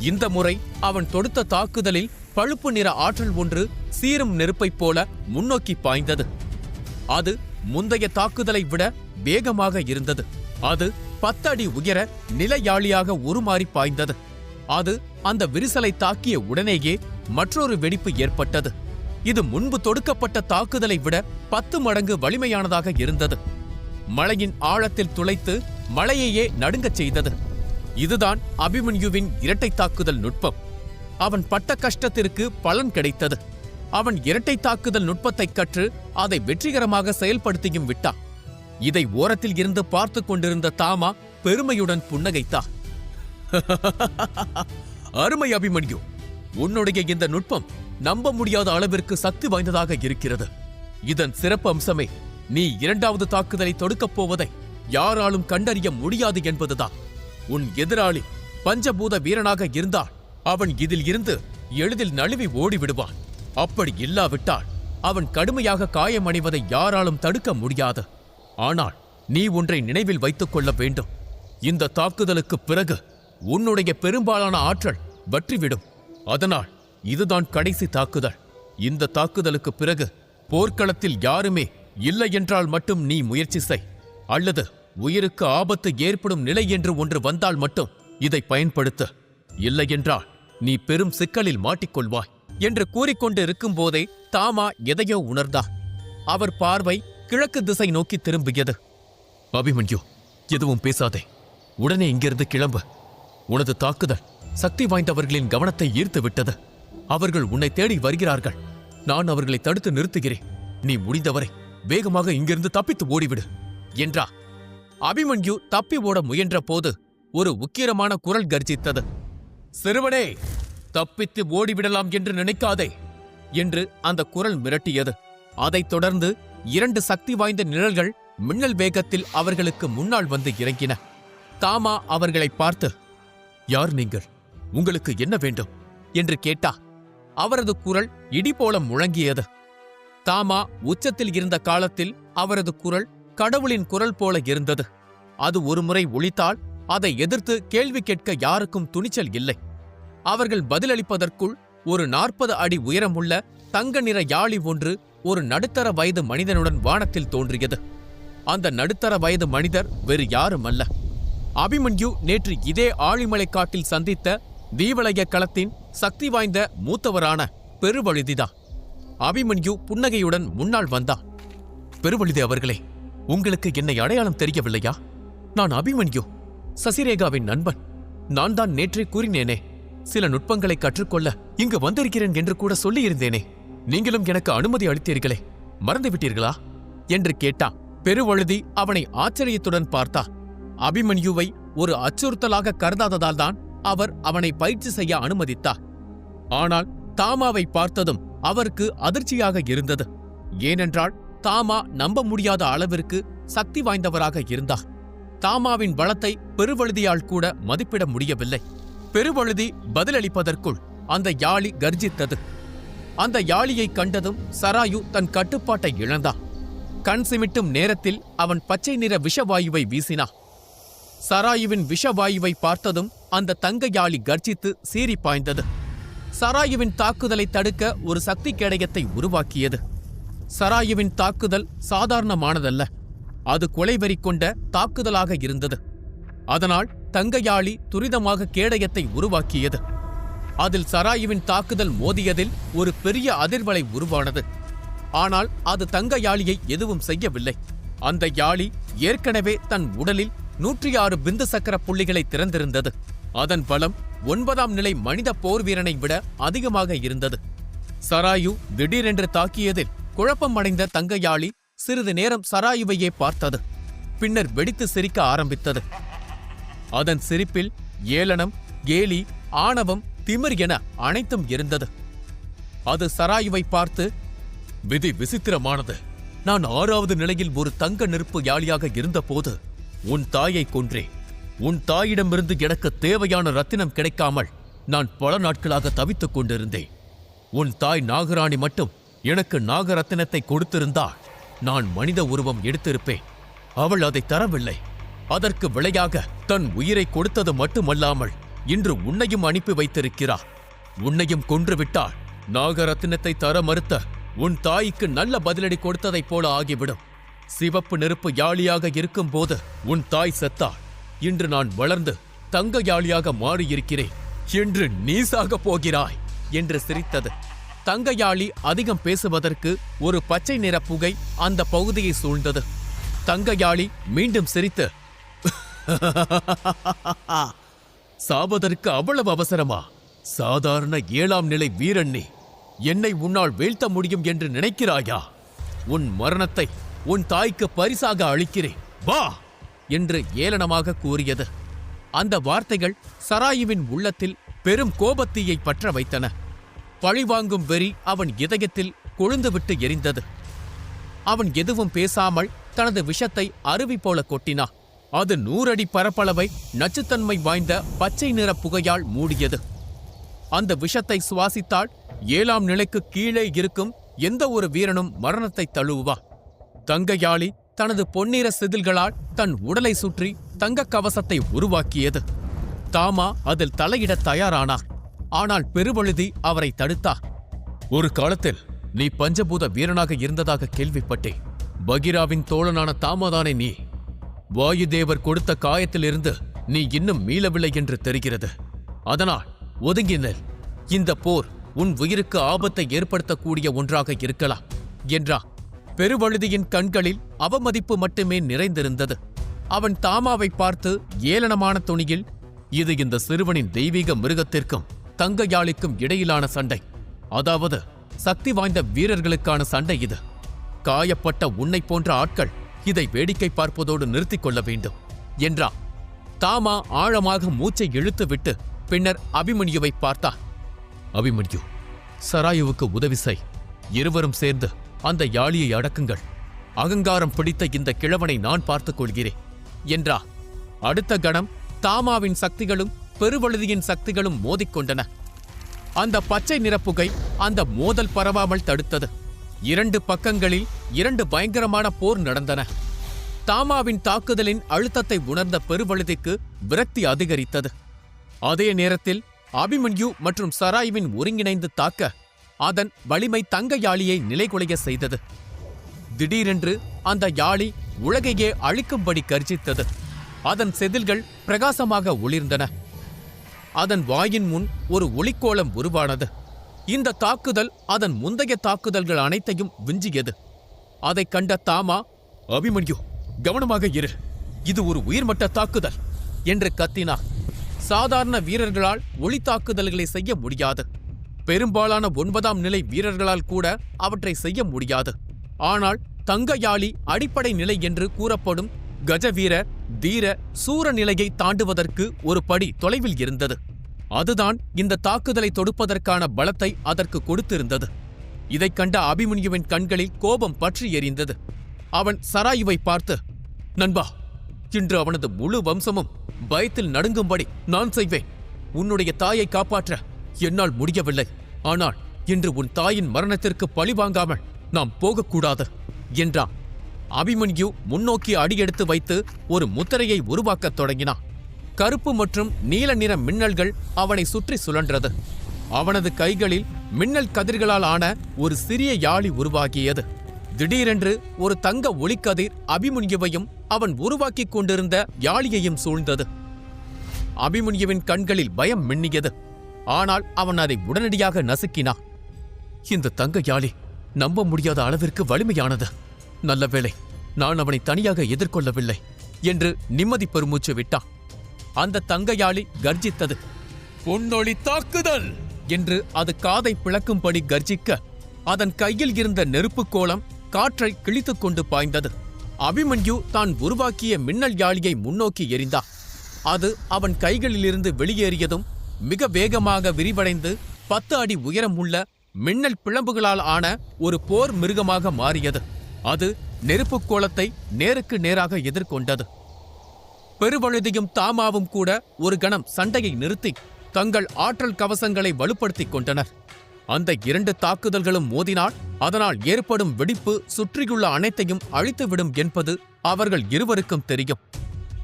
இந்த முறை அவன் தொடுத்த தாக்குதலில் பழுப்பு நிற ஆற்றல் ஒன்று சீரும் நெருப்பைப் போல முன்னோக்கி பாய்ந்தது. அது முந்தைய தாக்குதலை விட வேகமாக இருந்தது. அது 10 அடி உயர நிலையாளியாக உருமாறி பாய்ந்தது. அது அந்த விரிசலை தாக்கிய உடனேயே மற்றொரு வெடிப்பு ஏற்பட்டது. இது முன்பு தொடுக்கப்பட்ட தாக்குதலை விட 10 மடங்கு வலிமையானதாக இருந்தது. மலையின் ஆழத்தில் துளைத்து மலையையே நடுங்கச் செய்தது. இதுதான் அபிமன்யுவின் இரட்டை தாக்குதல் நுட்பம். அவன் பட்ட கஷ்டத்திற்கு பலன் கிடைத்தது. அவன் இரட்டை தாக்குதல் நுட்பத்தைக் கற்று அதை வெற்றிகரமாக செயல்படுத்தியும் விட்டான். இதை ஓரத்தில் இருந்து பார்த்து கொண்டிருந்த தாமா பெருமையுடன் புன்னகைத்தா. அருமை அபிமன்யு, உன்னுடைய இந்த நுட்பம் நம்ப முடியாத அளவிற்கு சக்தி வாய்ந்ததாக இருக்கிறது. இதன் சிறப்பு அம்சமே நீ இரண்டாவது தாக்குதலை தொடுக்கப் போவதை யாராலும் கண்டறிய முடியாது என்பதுதான். உன் எதிராளி பஞ்சபூத வீரனாக இருந்தால் அவன் இதில் இருந்து எளிதில் நழுவி ஓடிவிடுவான். அப்படி இல்லாவிட்டால் அவன் கடுமையாக காயமடைவதை யாராலும் தடுக்க முடியாது. ஆனால் நீ ஒன்றை நினைவில் வைத்துக் கொள்ள வேண்டும். இந்த தாக்குதலுக்கு பிறகு உன்னுடைய பெரும்பாலான ஆற்றல் வற்றிவிடும். அதனால் இதுதான் கடைசி தாக்குதல். இந்த தாக்குதலுக்கு பிறகு போர்க்களத்தில் யாருமே இல்லை என்றால் மட்டும் நீ முயற்சி செய். அல்லது உயிருக்கு ஆபத்து ஏற்படும் நிலை என்று ஒன்று வந்தால் மட்டும் இதை பயன்படுத்த. இல்லையென்றால் நீ பெரும் சிக்கலில் மாட்டிக்கொள்வாய் என்று கூறிக்கொண்டு இருக்கும்போதே தாமா எதையோ உணர்ந்தார். அவர் பார்வை கிழக்கு திசை நோக்கி திரும்பியது. அபிமன்யு, எதுவும் பேசாதே. உடனே இங்கிருந்து கிளம்பு. உனது தாக்குதல் சக்தி வாய்ந்தவர்களின் கவனத்தை ஈர்த்து விட்டது. அவர்கள் உன்னை தேடி வருகிறார்கள். நான் அவர்களை தடுத்து நிறுத்துகிறேன். நீ முடிந்தவரை வேகமாக இங்கிருந்து தப்பித்து ஓடிவிடு என்றார். அபிமன்யு தப்பி ஓட முயன்ற போது ஒரு உக்கிரமான குரல் கர்ஜித்தது. சிறுவனே, தப்பித்து ஓடிவிடலாம் என்று நினைக்காதே என்று அந்த குரல் மிரட்டியது. அதைத் தொடர்ந்து 2 சக்தி வாய்ந்த நிழல்கள் மின்னல் வேகத்தில் அவர்களுக்கு முன்னால் வந்து இறங்கின. தாமா அவர்களை பார்த்து, யார் நீங்கள்? உங்களுக்கு என்ன வேண்டும் என்று கேட்டா. அவரது குரல் இடி போல முழங்கியது. தாமா உச்சத்தில் இருந்த காலத்தில் அவரது குரல் கடவுளின் குரல் போல இருந்தது. அது ஒருமுறை ஒலித்தால் அதை எதிர்த்து கேள்வி கேட்க யாருக்கும் துணிச்சல் இல்லை. அவர்கள் பதிலளிப்பதற்குள் ஒரு 40 அடி உயரமுள்ள தங்க நிற யாழி ஒன்று ஒரு நடுத்தர வயது மனிதனுடன் வானத்தில் தோன்றியது. அந்த நடுத்தர வயது மனிதர் வேறு யாரும் அல்ல. அபிமன்யு நேற்று இதே ஆழிமலை காட்டில் சந்தித்த தீவலய களத்தின் சக்தி வாய்ந்த மூத்தவரான பெருவழுதிதான். அபிமன்யு புன்னகையுடன் முன்னால் வந்தான். பெருவழுதி அவர்களே, உங்களுக்கு என்னை அடையாளம் தெரியவில்லையா? நான் அபிமன்யு, சசிரேகாவின் நண்பன். நான் தான் நேற்றே கூறினேனே, சில நுட்பங்களை கற்றுக்கொள்ள இங்கு வந்திருக்கிறேன் என்று கூட சொல்லியிருந்தேனே. நீங்களும் எனக்கு அனுமதி அளித்தீர்களே, மறந்துவிட்டீர்களா என்று கேட்டான். பெருவழுதி அவனை ஆச்சரியத்துடன் பார்த்தா. அபிமன்யுவை ஒரு அச்சுறுத்தலாக கருதாததால் தான் அவர் அவனை பயிற்சி செய்ய அனுமதித்தார். ஆனால் தாமாவை பார்த்ததும் அவருக்கு அதிர்ச்சியாக இருந்தது. ஏனென்றால் தாமா நம்ப முடியாத அளவிற்கு சக்தி வாய்ந்தவராக இருந்தார். தாமாவின் பலத்தை பெருவழுதியால் கூட மதிப்பிட முடியவில்லை. பெருவழுதி பதிலளிப்பதற்குள் அந்த யாழி கர்ஜித்தது. அந்த யாழியை கண்டதும் சராயு தன் கட்டுப்பாட்டை இழந்தான். கண் சிமிட்டும் நேரத்தில் அவன் பச்சை நிற விஷவாயுவை வீசினான். சராயுவின் விஷவாயுவை பார்த்ததும் அந்த தங்க யாழி கர்ஜித்து சீறி பாய்ந்தது. சராயுவின் தாக்குதலை தடுக்க ஒரு சக்தி கேடயத்தை உருவாக்கியது. சராயுவின் தாக்குதல் சாதாரணமானதல்ல. அது கொலைவெறி கொண்ட தாக்குதலாக இருந்தது. அதனால் தங்கயாளி துரிதமாக கேடயத்தை உருவாக்கியது. அதில் சராயுவின் தாக்குதல் மோதியதில் ஒரு பெரிய அதிர்வலை உருவானது. ஆனால் அது தங்கயாளியை எதுவும் செய்யவில்லை. அந்த யாழி ஏற்கனவே தன் உடலில் 106 பிந்து சக்கர புள்ளிகளை திறந்திருந்தது. அதன் பலம் 9ஆம் நிலை மனித போர் வீரனை விட அதிகமாக இருந்தது. சராயு திடீரென்று தாக்கியதில் குழப்பமடைந்த தங்கயாளி சிறிது நேரம் சராயுவையே பார்த்தது. பின்னர் வெடித்து சிரிக்க ஆரம்பித்தது. அதன் சிரிப்பில் ஏளனம், கேலி, ஆணவம், திமிர் என அனைத்தும் இருந்தது. அது சராயுவை பார்த்து, விதி விசித்திரமானது. நான் 6வது நிலையில் ஒரு தங்க நெருப்பு யாழியாக இருந்தபோது உன் தாயை கொன்றேன். உன் தாயிடமிருந்து எனக்கு தேவையான ரத்தினம் கிடைக்காமல் நான் பல நாட்களாக தவித்துக் கொண்டிருந்தேன். உன் தாய் நாகராணி மட்டும் எனக்கு நாகரத்தினத்தை கொடுத்திருந்தால் நான் மனித உருவம் எடுத்திருப்பேன். அவள் அதை தரவில்லை. அதற்கு விளையாக தன் உயிரை கொடுத்தது மட்டுமல்லாமல் இன்று உன்னையும் அனுப்பி வைத்திருக்கிறார். உன்னையும் கொன்றுவிட்டால் நாகரத்தினத்தை தர மறுத்த உன் தாய்க்கு நல்ல பதிலடி கொடுத்ததைப் போல ஆகிவிடும். சிவப்பு நெருப்பு யாழியாக இருக்கும்போது உன் தாய் செத்தாள். இன்று நான் வளர்ந்து தங்க யாழியாக மாறியிருக்கிறேன் என்று நீ சாகப் போகிறாய் என்று சிரித்தது. தங்கயாளி அதிகம் பேசுவதற்கு ஒரு பச்சை நிற புகை அந்த பகுதியை சூழ்ந்தது. தங்கயாளி மீண்டும் சிரித்து, சாவதற்கு அவ்வளவு அவசரமா? சாதாரண 7ஆம் நிலை வீரன் நீ என்னை உன்னால் வீழ்த்த முடியும் என்று நினைக்கிறாயா? உன் மரணத்தை உன் தாய்க்கு பரிசாக அளிக்கிறேன், வா என்று ஏளனமாக கூறியது. அந்த வார்த்தைகள் சராயுவின் உள்ளத்தில் பெரும் கோபத்தீயை பற்ற வைத்தன. பழிவாங்கும் வெறி அவன் இதயத்தில் கொழுந்துவிட்டு எரிந்தது. அவன் எதுவும் பேசாமல் தனது விஷத்தை அருவி போல கொட்டினான். அது 100 அடி பரப்பளவை நச்சுத்தன்மை வாய்ந்த பச்சை நிற புகையால் மூடியது. அந்த விஷத்தை சுவாசித்தால் 7ஆம் நிலைக்கு கீழே இருக்கும் எந்த ஒரு வீரனும் மரணத்தை தழுவுவா. தங்கயாளி தனது பொன்னிற செதில்களால் தன் உடலை சுற்றி தங்கக் கவசத்தை உருவாக்கியது. தாமா அதில் தலையிட தயாரானார். ஆனால் பெருவழுதி அவரை தடுத்தார். ஒரு காலத்தில் நீ பஞ்சபூத வீரனாக இருந்ததாக கேள்விப்பட்டேன். பகிராவின் தோழனான தாமாதானே நீ? வாயுதேவர் கொடுத்த காயத்திலிருந்து நீ இன்னும் மீளவில்லை என்று தெரிகிறது. அதனால் ஒதுங்கினல். இந்த போர் உன் உயிருக்கு ஆபத்தை ஏற்படுத்தக்கூடிய ஒன்றாக இருக்கலாம் என்றார். பெருவழுதியின் கண்களில் அவமதிப்பு மட்டுமே நிறைந்திருந்தது. அவன் தாமாவை பார்த்து ஏளனமான துணியில், இது இந்த சிறுவனின் தெய்வீக மிருகத்திற்கும் தங்கயாளிக்கும் இடையிலான சண்டை. அதாவது சக்தி வாய்ந்த வீரர்களுக்கான சண்டை இது. காயப்பட்ட உன்னை போன்ற ஆட்கள் இதை வேடிக்கை பார்ப்பதோடு நிறுத்திக் கொள்ள வேண்டும் என்றார். தாமா ஆழமாக மூச்சை இழுத்துவிட்டு பின்னர் அபிமன்யுவை பார்த்தார். அபிமன்யு, சராயுவுக்கு உதவி செய். இருவரும் சேர்ந்து அந்த யாழியை அடக்குங்கள். அகங்காரம் பிடித்த இந்த கிழவனை நான் பார்த்துக் கொள்கிறேன் என்றார். அடுத்த கணம் தாமாவின் சக்திகளும் பெருவழுதியின் சக்திகளும் மோதிக்கொண்டன. அந்த பச்சை நிறப்புகை அந்த மோதல் பரவாமல் தடுத்தது. 2 பக்கங்களில் 2 பயங்கரமான போர் நடந்தன. தாமாவின் தாக்குதலின் அழுத்தத்தை உணர்ந்த பெருவழுதிக்கு விரக்தி அதிகரித்தது. அதே நேரத்தில் அபிமன்யு மற்றும் சராயுவின் ஒருங்கிணைந்து தாக்க அதன் வலிமை தங்க யாழியை நிலைகுலைய செய்தது. திடீரென்று அந்த யாழி உலகையே அழிக்கும்படி கர்ஜித்தது. அதன் செதில்கள் பிரகாசமாக ஒளிர்ந்தன. அதன் வாயின் முன் ஒரு ஒளிக்கோளம் உருவானது. இந்த தாக்குதல் அதன் முந்தைய தாக்குதல்கள் அனைத்தையும் விஞ்சியது. அதைக் கண்ட தாமா, அபிமன்யு கவனமாக இரு, இது ஒரு உயர்மட்ட தாக்குதல் என்று கத்தினார். சாதாரண வீரர்களால் ஒளி தாக்குதல்களை செய்ய முடியாது. பெரும்பாலான 9ஆம் நிலை வீரர்களால் கூட அவற்றை செய்ய முடியாது. ஆனால் தங்கயாளி அடிப்படை நிலை என்று கூறப்படும் கஜவீர தீர சூர நிலையை தாண்டுவதற்கு ஒரு படி தொலைவில் இருந்தது. அதுதான் இந்த தாக்குதலை தொடுப்பதற்கான பலத்தை அதற்கு கொடுத்திருந்தது. இதைக் கண்ட அபிமன்யுவின் கண்களில் கோபம் பற்றி எரிந்தது. அவன் சராயுவை பார்த்து, நண்பா, இன்று அவனது முழு வம்சமும் பயத்தில் நடுங்கும்படி நான் செய்வேன். உன்னுடைய தாயை காப்பாற்ற என்னால் முடியவில்லை. ஆனால் இன்று உன் தாயின் மரணத்திற்கு பழி வாங்காமல் நாம் போகக்கூடாது என்றான். அபிமன்யு முன்னோக்கி அடியெடுத்து வைத்து ஒரு முத்திரையை உருவாக்கத் தொடங்கினான். கருப்பு மற்றும் நீல நிற மின்னல்கள் அவனை சுற்றி சுழன்றது. அவனது கைகளில் மின்னல் கதிர்களால் ஆன ஒரு சிறிய யாழி உருவாகியது. திடீரென்று ஒரு தங்க ஒளிக்கதிர் அபிமன்யுவையும் அவன் உருவாக்கிக் கொண்டிருந்த யாழியையும் சூழ்ந்தது. அபிமன்யுவின் கண்களில் பயம் மின்னியது. ஆனால் அவன் அதை உடனடியாக நசுக்கினான். இந்த தங்க யாழி நம்ப முடியாத அளவிற்கு வலிமையானது. நல்ல வேளை நான் அவனை தனியாக எதிர்கொள்ளவில்லை என்று நிம்மதி பெருமூச்சு விட்டான். அந்த தங்கயாளி கர்ஜித்தது. பொன்னொளி தாக்குதல் என்று அது காதை பிளக்கும்படி கர்ஜிக்க அதன் கையில் இருந்த நெருப்புக் கோலம் காற்றை கிழித்துக் கொண்டு பாய்ந்தது. அபிமன்யு தான் உருவாக்கிய மின்னல் யாழியை முன்னோக்கி எறிந்தான். அது அவன் கைகளிலிருந்து வெளியேறியதும் மிக வேகமாக விரிவடைந்து 10 அடி உயரம் உள்ள மின்னல் பிளம்புகளால் ஆன ஒரு போர் மிருகமாக மாறியது. அது நெருப்புக் கோலத்தை நேருக்கு நேராக எதிர்கொண்டது. பெருவழுதியும் தாமாவும் கூட ஒரு கணம் சண்டையை நிறுத்தி தங்கள் ஆற்றல் கவசங்களை வலுப்படுத்திக் கொண்டனர். அந்த 2 தாக்குதல்களும் மோதினால் அதனால் ஏற்படும் வெடிப்பு சுற்றியுள்ள அனைத்தையும் அழித்துவிடும் என்பது அவர்கள் இருவருக்கும் தெரியும்.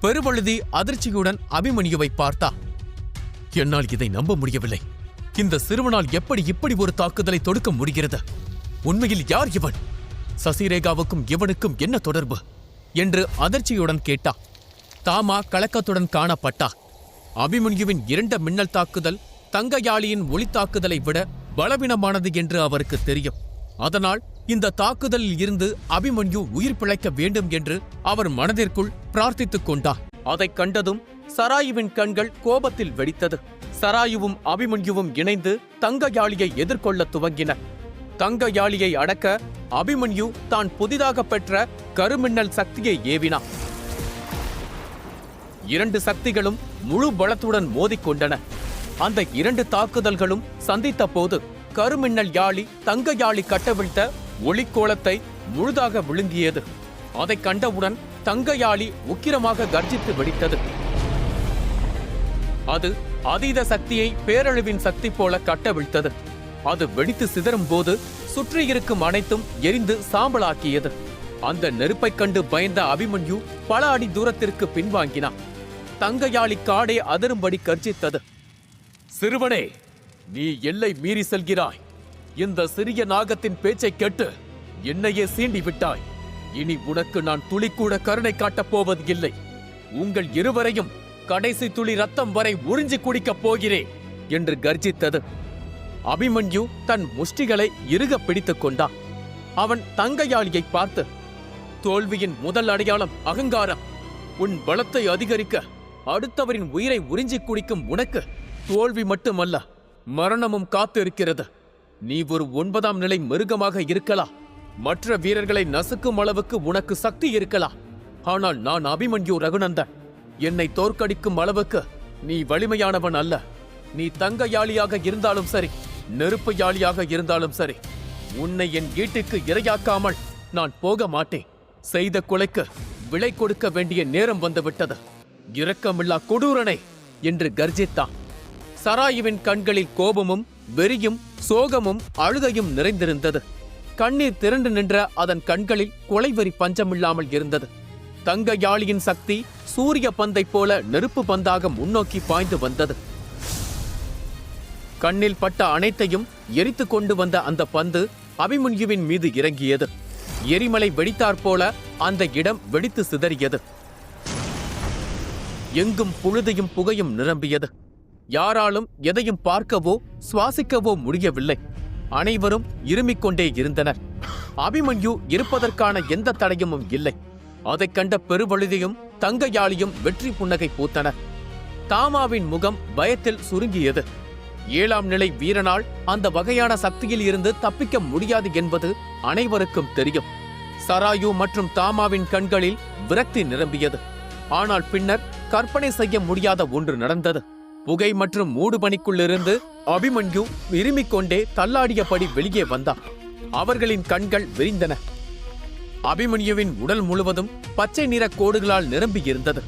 பெருவழுதி அதிர்ச்சியுடன் அபிமன்யுவை பார்த்தா. என்னால் இதை நம்ப முடியவில்லை. இந்த சிறுவனால் எப்படி இப்படி ஒரு தாக்குதலை தொடுக்க முடிகிறது? உண்மையில் யார் இவன்? சசிரேகாவுக்கும் இவனுக்கும் என்ன தொடர்பு என்று அதிர்ச்சியுடன் கேட்டா. தாமா கலக்கத்துடன் காணப்பட்டா. அபிமன்யுவின் 2 மின்னல் தாக்குதல் தங்கயாளியின் ஒளி தாக்குதலை விட பலவீனமானது என்று அவருக்கு தெரியும். அதனால் இந்த தாக்குதலில் இருந்து அபிமன்யு உயிர் பிழைக்க வேண்டும் என்று அவர் மனதிற்குள் பிரார்த்தித்துக் கொண்டார். அதைக் கண்டதும் சராயுவின் கண்கள் கோபத்தில் வெடித்தது. சராயுவும் அபிமன்யுவும் இணைந்து தங்க யாழியை எதிர்கொள்ள துவங்கினர். தங்க யாழியை அடக்க அபிமன்யு தான் புதிதாக பெற்ற கருமின்னல் சக்தியை ஏவினார். இரண்டு சக்திகளும் முழு பலத்துடன் மோதிக்கொண்டன. அந்த இரண்டு தாக்குதல்களும் சந்தித்த போது கருமின்னல் யாழி தங்க யாழி கட்டவிழ்த்த ஒளிக்கோளத்தை முழுதாக விழுங்கியது. அதைக் கண்டவுடன் தங்க யாழி உக்கிரமாக கர்ஜித்து வெடித்தது. அது அதீத சக்தியை பேரழிவின் சக்தி போல கட்டவிழ்த்தது. அது வெடித்து சிதறும் போது சுற்றியிருக்கும் அனைத்தும் எரிந்து சாம்பலாக்கியது. அந்த நெருப்பைக் கண்டு பயந்த அபிமன்யு பல அடி தூரத்திற்கு பின்வாங்கினான். தங்க யாழி காடே அதிரும்படி கர்ஜித்தது. சிறுவனே, நீ எல்லை மீறி செல்கிறாய். இந்த சிறிய நாகத்தின் பேச்சைக் கேட்டு என்னையே சீண்டி விட்டாய். இனி உனக்கு நான் துளிக்கூட கருணை காட்டப் போவது இல்லை. உங்கள் இருவரையும் கடைசி துளி ரத்தம் வரை உறிஞ்சி குடிக்கப் போகிறேன் என்று கர்ஜித்தது. அபிமன்யு தன் முஷ்டிகளை இறுக பிடித்துக் கொண்டான். அவன் தங்கையாளியை பார்த்து, தோல்வியின் முதல் அடையாளம் அகங்காரம். உன் பலத்தை அதிகரிக்க அடுத்தவரின் உயிரை உறிஞ்சி குடிக்கும் உனக்கு தோல்வி மட்டுமல்ல, மரணமும் காத்திருக்கிறது. நீ ஒரு 9ஆம் நிலை மிருகமாக இருக்கலாம். மற்ற வீரர்களை நசுக்கும் அளவுக்கு உனக்கு சக்தி இருக்கலாம். ஆனால் நான் அபிமன்யு ரகுநந்தன். என்னை தோற்கடிக்கும் அளவுக்கு நீ வலிமையானவன் அல்ல. நீ தங்க யாழியாக இருந்தாலும் சரி, நெருப்பு யாழியாக இருந்தாலும் சரி, உன்னை என் வீட்டுக்கு இரையாக்காமல் நான் போக மாட்டேன். செய்த கொலைக்கு விலை கொடுக்க வேண்டிய நேரம் வந்துவிட்டது. இரக்கமில்லா கொடூரனே என்று கர்ஜித்தான். சராயுவின் கண்களில் கோபமும் வெறியும் சோகமும் அழுகையும் நிறைந்திருந்தது. கண்ணீர் திரண்டு நின்ற அதன் கண்களில் கொலைவெறி பஞ்சமில்லாமல் இருந்தது. தங்க யாழியின் சக்தி சூரிய பந்தை போல நெருப்பு பந்தாக முன்னோக்கி பாய்ந்து வந்தது. கண்ணில் பட்ட அனைத்தையும் எரித்து கொண்டு வந்த அந்த பந்து அபிமன்யுவின் மீது இறங்கியது. எரிமலை வெடித்தாற்போல அந்த இடம் வெடித்து சிதறியது. எங்கும் புழுதியும் புகையும் நிரம்பியது. யாராலும் எதையும் பார்க்கவோ சுவாசிக்கவோ முடியவில்லை. அனைவரும் இருமிக் கொண்டே இருந்தனர். அபிமன்யு இருப்பதற்கான எந்த தடயமும் இல்லை. அதைக் கண்ட பெருவழுதியும் தங்க யாழியும் வெற்றி புன்னகை பூத்தனர். தாமாவின் முகம் பயத்தில் சுருங்கியது. 7ஆம் நிலை வீரனால் அந்த வகையான சக்தியில் இருந்து தப்பிக்க முடியாது என்பது அனைவருக்கும் தெரியும். சராயு மற்றும் தாமாவின் கண்களில் விரக்தி நிரம்பியது. ஆனால் பின்னர் கற்பனை செய்ய முடியாத ஒன்று நடந்தது. புகை மற்றும் மூடுபனிக்குள்ளிருந்து அபிமன்யு இருமிக் கொண்டே தள்ளாடியபடி வெளியே வந்தான். அவர்களின் கண்கள் விரிந்தன. அபிமன்யுவின் உடல் முழுவதும் பச்சை நிற கோடுகளால் நிரம்பியிருந்தது.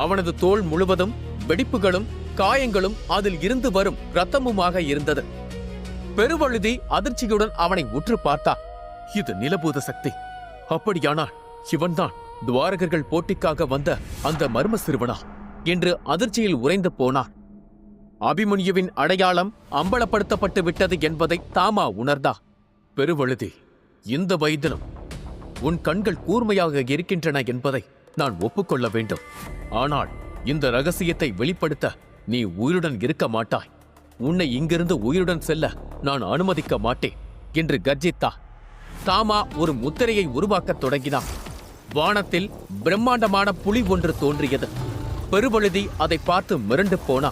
அவனது தோல் முழுவதும் வெடிப்புகளும் காயங்களும் அதில் இருந்து வரும் இரத்தமுமாக இருந்தது. பெருவழுதி அதிர்ச்சியுடன் அவனை உற்று பார்த்தார். இது நிலபூத சக்தி. அப்படியானால் இவன்தான் துவாரகர்கள் போட்டிக்காக வந்த அந்த மர்ம சிறுவனா என்று அதிர்ச்சியில் உறைந்து போனார். அபிமன்யுவின் அடையாளம் அம்பலப்படுத்தப்பட்டு விட்டது என்பதை தாமா உணர்ந்தா. பெருவழுதி, இந்த வயதிலும் உன் கண்கள் கூர்மையாக இருக்கின்றன என்பதை நான் ஒப்புக்கொள்ள வேண்டும். ஆனால் இந்த ரகசியத்தை வெளிப்படுத்த நீ உயிருடன் இருக்க மாட்டாய். உன்னை இங்கிருந்து உயிருடன் செல்ல நான் அனுமதிக்க மாட்டேன் என்று கர்ஜித்தா. தாமா ஒரு முத்திரையை உருவாக்கத் தொடங்கினார். வானத்தில் பிரம்மாண்டமான புலி ஒன்று தோன்றியது. பெருவழுதி அதை பார்த்து மிரண்டு போனா.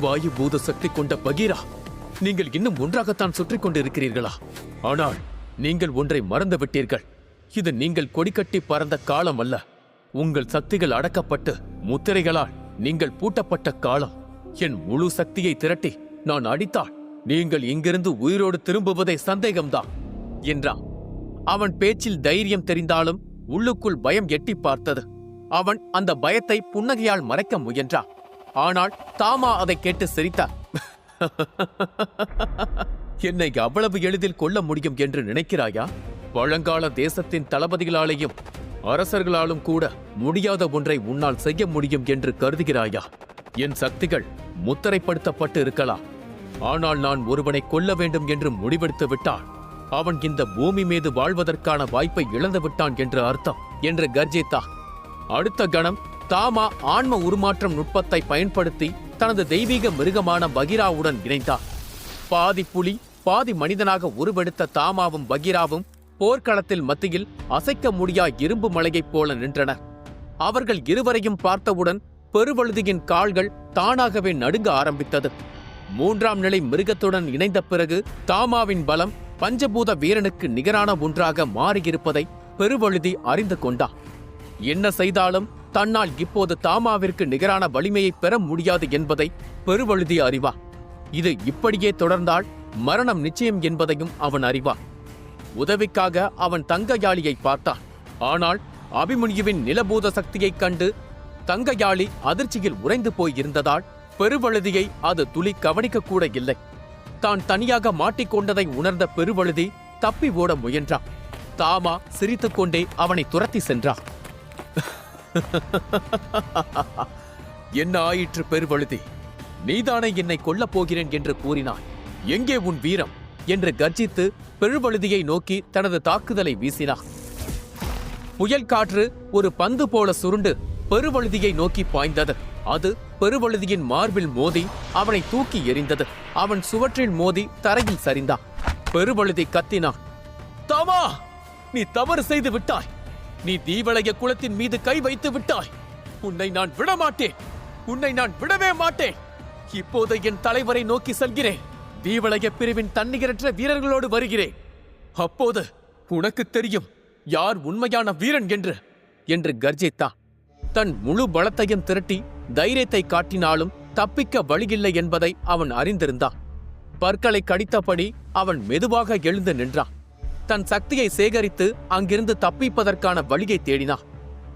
வாயு பூத சக்தி கொண்ட பகீரா, நீங்கள் இன்னும் ஒன்றாகத்தான் சுற்றிக் கொண்டிருக்கிறீர்களா? ஆனால் நீங்கள் ஒன்றை மறந்து விட்டீர்கள். இது நீங்கள் கொடிக்கட்டி பறந்த காலம் அல்ல. உங்கள் சக்திகள் அடக்கப்பட்டு முத்திரைகளால் நீங்கள் பூட்டப்பட்ட காலம். என் முழு சக்தியை திரட்டி நான் அடித்தால் நீங்கள் இங்கிருந்து உயிரோடு திரும்புவதே சந்தேகம்தான் என்றான். அவன் பேச்சில் தைரியம் தெரிந்தாலும் உள்ளுக்குள் பயம் எட்டி பார்த்தது. அவன் அந்த பயத்தை புன்னகையால் மறைக்க முயன்றான். ஆனால் தாமா அதை கேட்டு சிரித்தார். என்னை அவ்வளவு எளிதில் கொல்ல முடியும் என்று நினைக்கிறாயா? பழங்கால தேசத்தின் தளபதிகளாலேயும் அரசர்களாலும் கூட முடியாத ஒன்றை உன்னால் செய்ய முடியும் என்று கருதுகிறாயா? என் சக்திகள் முத்திரைப்படுத்தப்பட்டு இருக்கலாம். ஆனால் நான் ஒருவனை கொல்ல வேண்டும் என்று முடிவெடுத்து விட்டான். அவன் இந்த பூமி மீது வாழ்வதற்கான வாய்ப்பை இழந்து விட்டான் என்று அர்த்தம் என்று கர்ஜித்தா. அடுத்த கணம் தாமா ஆன்ம உருமாற்றம் நுட்பத்தை பயன்படுத்தி தனது தெய்வீக மிருகமான பகீராவுடன் இணைந்தார். பாதி புலி பாதி மனிதனாக உருவெடுத்த தாமாவும் பகீராவும் போர்க்களத்தில் மத்தியில் அசைக்க முடியா இரும்பு மலையைப் போல நின்றனர். அவர்கள் இருவரையும் பார்த்தவுடன் பெருவழுதியின் கால்கள் தானாகவே நடுங்க ஆரம்பித்தது. 3ஆம் நிலை மிருகத்துடன் இணைந்த பிறகு தாமாவின் பலம் பஞ்சபூத வீரனுக்கு நிகரான ஒன்றாக மாறியிருப்பதை பெருவழுதி அறிந்து கொண்டார். என்ன செய்தாலும் தன்னால் இப்போது தாமாவிற்கு நிகரான வலிமையை பெற முடியாது என்பதை பெருவழுதி அறிவார். இது இப்படியே தொடர்ந்தால் மரணம் நிச்சயம் என்பதையும் அவன் அறிவார். உதவிக்காக அவன் தங்கயாளியை பார்த்தான். ஆனால் அபிமன்யுவின் நிலபூத சக்தியைக் கண்டு தங்கயாளி அதிர்ச்சியில் உறைந்து போயிருந்ததால் பெருவழுதியை அது துளி கவனிக்கக்கூட இல்லை. தான் தனியாக மாட்டிக்கொண்டதை உணர்ந்த பெருவழுதி தப்பி ஓட முயன்றான். தாமா சிரித்துக்கொண்டே அவனை துரத்தி சென்றான். என்ன ஆயிற்று பெருவழுதி? நீதானே என்னை கொல்லப் போகிறேன் என்று கூறினாய். எங்கே உன் வீரம் என்று கர்ஜித்து பெருவழுதியை நோக்கி தனது தாக்குதலை வீசினார். புயல் காற்று ஒரு பந்து போல சுருண்டு பெருவழுதியை நோக்கி பாய்ந்தது. அது பெருவழுதியின் மார்பில் மோதி அவனை தூக்கி எறிந்தது. அவன் சுவற்றில் மோதி தரையில் சரிந்தான். பெருவழுதி கத்தினான். தாமா, நீ தவறு செய்து விட்டாய். நீ தீவளைய குலத்தின் மீது கை வைத்து விட்டாய். உன்னை நான் விடமாட்டேன். உன்னை நான் விடவே மாட்டேன். இப்போது என் தலைவரை நோக்கி செல்கிறேன். தீவளைய பிரிவின் தன்னிகரற்ற வீரர்களோடு வருகிறேன். அப்போது உனக்கு தெரியும் யார் உண்மையான வீரன் என்று கர்ஜித்தான். தன் முழு பலத்தையும் திரட்டி தைரியத்தை காட்டினாலும் தப்பிக்க வழியில்லை என்பதை அவன் அறிந்திருந்தான். பற்களை கடித்தபடி அவன் மெதுவாக எழுந்து நின்றான். தன் சக்தியை சேகரித்து அங்கிருந்து தப்பிப்பதற்கான வழியை தேடினான்.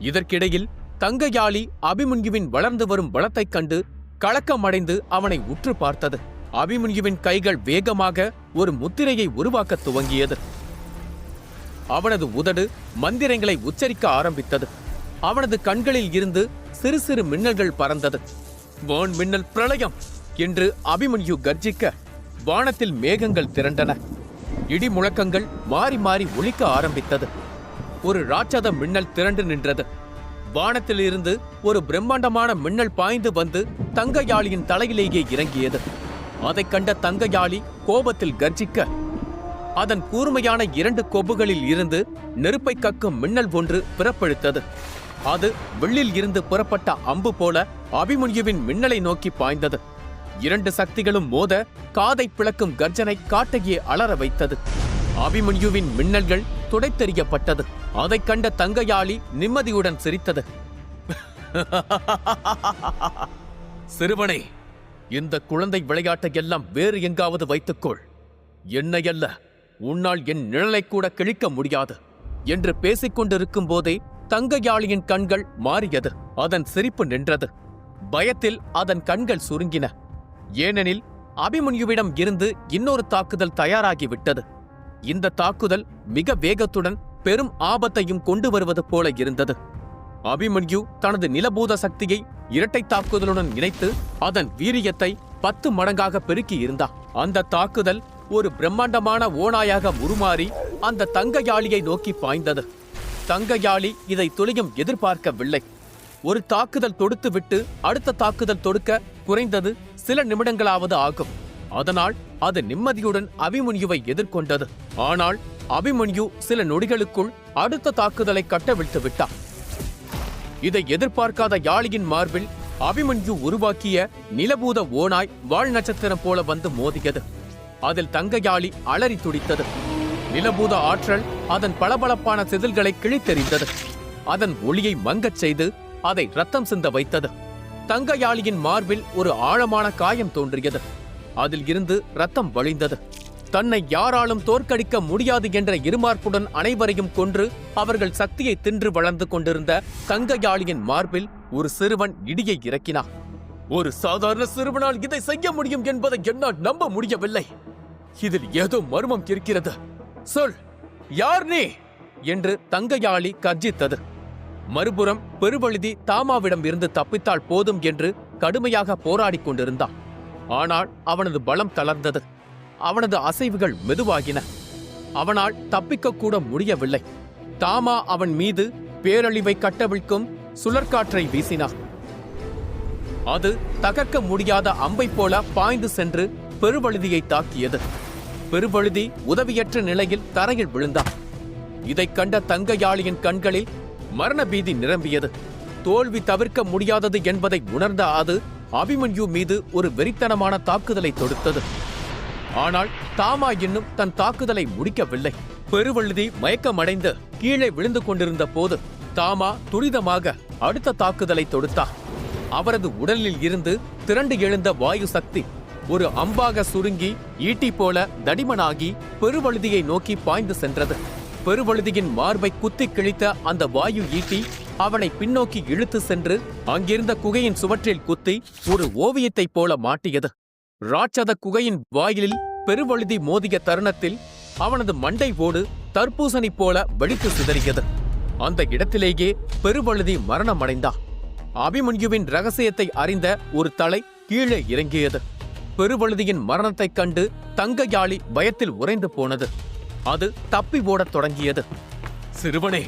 இதற்கிடையில் தங்கயாளி அபிமன்யுவின் வளர்ந்து வரும் பலத்தைக் கண்டு கலக்கமடைந்து அவனை உற்று பார்த்தது. அபிமன்யுவின் கைகள் வேகமாக ஒரு முத்திரையை உருவாக்க துவங்கியது. அவனது உதடு மந்திரங்களை உச்சரிக்க ஆரம்பித்தது. அவனது கண்களில் இருந்து சிறு சிறு மின்னல்கள் பறந்தது. வான் மின்னல் பிரளயம் என்று அபிமன்யு கர்ஜிக்க வானத்தில் மேகங்கள் திரண்டன. இடி முழக்கங்கள் மாறி மாறி ஒலிக்க ஆரம்பித்தது. ஒரு ராட்சத மின்னல் திரண்டு நின்றது. வானத்திலிருந்து ஒரு பிரம்மாண்டமான மின்னல் பாய்ந்து வந்து தங்கயாளியின் தலையிலேயே இறங்கியது. அதைக் கண்ட தங்கயாளி கோபத்தில் கர்ஜிக்க அதன் கூர்மையான 2 கொம்புகளில் இருந்து நெருப்பை கக்கும் மின்னல் ஒன்று பிறப்பெடுத்தது. அது வில்லில் இருந்து புறப்பட்ட அம்பு போல அபிமன்யுவின் மின்னலை நோக்கி பாய்ந்தது. 2 சக்திகளும் மோத காதை பிளக்கும் கர்ஜனை காட்டையே அலற வைத்தது. அபிமன்யுவின் மின்னல்கள் துடைத்தெறியப்பட்டது. அதைக் கண்ட தங்கயாளி நிம்மதியுடன் சிரித்தது. சிறுவனே, இந்த குழந்தை விளையாட்டை எல்லாம் வேறு எங்காவது வைத்துக்கொள். என்னையல்ல, உன்னால் என் நிழலை கூட கிழிக்க முடியாது என்று பேசிக்கொண்டிருக்கும் போதே தங்கயாளியின் கண்கள் மாறியது. அதன் சிரிப்பு நின்றது. பயத்தில் அதன் கண்கள் சுருங்கின. ஏனெனில் அபிமன்யுவிடம் இருந்து இன்னொரு தாக்குதல் தயாராகிவிட்டது. இந்த தாக்குதல் மிக வேகத்துடன் பெரும் ஆபத்தையும் கொண்டு வருவது போல இருந்தது. அபிமன்யு தனது நிலபூத சக்தியை இரட்டை தாக்குதலுடன் இணைத்து அதன் வீரியத்தை 10 மடங்காக பெருக்கி இருந்தான். அந்த தாக்குதல் ஒரு பிரம்மாண்டமான ஓநாயாக உருமாறி அந்த தங்கயாளியை நோக்கி பாய்ந்தது. தங்கயாளி இதை துளியும் எதிர்பார்க்கவில்லை. ஒரு தாக்குதல் தொடுத்துவிட்டு அடுத்த தாக்குதல் தொடுக்க குறைந்தது சில நிமிடங்களாவது ஆகும். அதனால் அது நிம்மதியுடன் அபிமன்யுவை எதிர்கொண்டது. ஆனால் அபிமன்யு சில நொடிகளுக்குள் அடுத்த தாக்குதலை கட்டவிழ்த்து விட்டான். இதை எதிர்பார்க்காத யாளியின் மார்பில் அபிமன்யு உருவாக்கிய நிலபூத ஓநாய் வால் நட்சத்திரம் போல வந்து மோதியது. அதில் தங்கயாளி அலறி துடித்தது. நிலபூத ஆற்றல் அதன் பளபளப்பான செதில்களை கிழித்தெறிந்தது. அதன் ஒளியை மங்கச் செய்து அதை ரத்தம் சிந்த வைத்தது. தங்கயாளியின் மார்பில் ஒரு ஆழமான காயம் தோன்றியது. அதில் இருந்து ரத்தம் வழிந்தது. தன்னை யாராலும் தோற்கடிக்க முடியாது என்ற இருமார்ப்புடன் அனைவரையும் கொன்று அவர்கள் சக்தியை தின்று வளர்ந்து கொண்டிருந்த தங்கயாளியின் மார்பில் ஒரு சிறுவன் இடியை இறக்கினான். ஒரு சாதாரண சிறுவனால் இதை செய்ய முடியும் என்பதை என்னால் நம்ப முடியவில்லை. இதில் ஏதோ மர்மம் இருக்கிறது. சொல், யார் நீ என்று தங்கயாளி கர்ஜித்தது. மறுபுறம் பெருவழுதி தாமாவிடம் இருந்து தப்பித்தால் போதும் என்று கடுமையாக போராடிக் கொண்டிருந்தான். ஆனால் அவனது பலம் தளர்ந்தது. அவனது அசைவுகள் மெதுவாகின. அவனால் தப்பிக்கக்கூட முடியவில்லை. தாமா அவன் மீது பேரழிவை கட்டவிழ்க்கும் சுழற்காற்றை வீசினார். அது தகர்க்க முடியாத அம்பை போல பாய்ந்து சென்று பெருவழுதியை தாக்கியது. பெருவழுதி உதவியற்ற நிலையில் தரையில் விழுந்தார். இதைக் கண்ட தங்கையாளியின் கண்களில் மரண பீதி நிரம்பியது. தோல்வி தவிர்க்க முடியாதது என்பதை உணர்ந்த அது அபிமன்யு மீது ஒரு வெறித்தனமான தாக்குதலை தொடுத்தது. ஆனால் தாமா இன்னும் தன் தாக்குதலை முடிக்கவில்லை. பெருவழுதி மயக்கமடைந்து கீழே விழுந்து கொண்டிருந்த போது தாமா துரிதமாக அடுத்த தாக்குதலை தொடுத்தார். அவரது உடலில் இருந்து திரண்டு எழுந்த வாயு சக்தி ஒரு அம்பாக சுருங்கி ஈட்டி போல தடிமனாகி பெருவழுதியை நோக்கி பாய்ந்து சென்றது. பெருவழுதியின் மார்பை குத்தி கிழித்த அந்த வாயு ஈட்டி அவனை பின்னோக்கி இழுத்து சென்று அங்கிருந்த குகையின் சுவற்றில் குத்தி ஒரு ஓவியத்தைப் போல மாட்டியது. ராட்சத குகையின் வாயிலில் பெருவழுதி மோதிய தருணத்தில் அவனது மண்டை ஓடு தர்பூசணி போல வெடித்து சிதறியது. அந்த இடத்திலேயே பெருவழுதி மரணமடைந்தான். அபிமன்யுவின் ரகசியத்தை அறிந்த ஒரு தலை கீழே இறங்கியது. பெருவழுதியின் மரணத்தைக் கண்டு தங்கையாளி பயத்தில் உறைந்து போனது. அது தப்பி ஓடத் தொடங்கியது. சிறுவனே,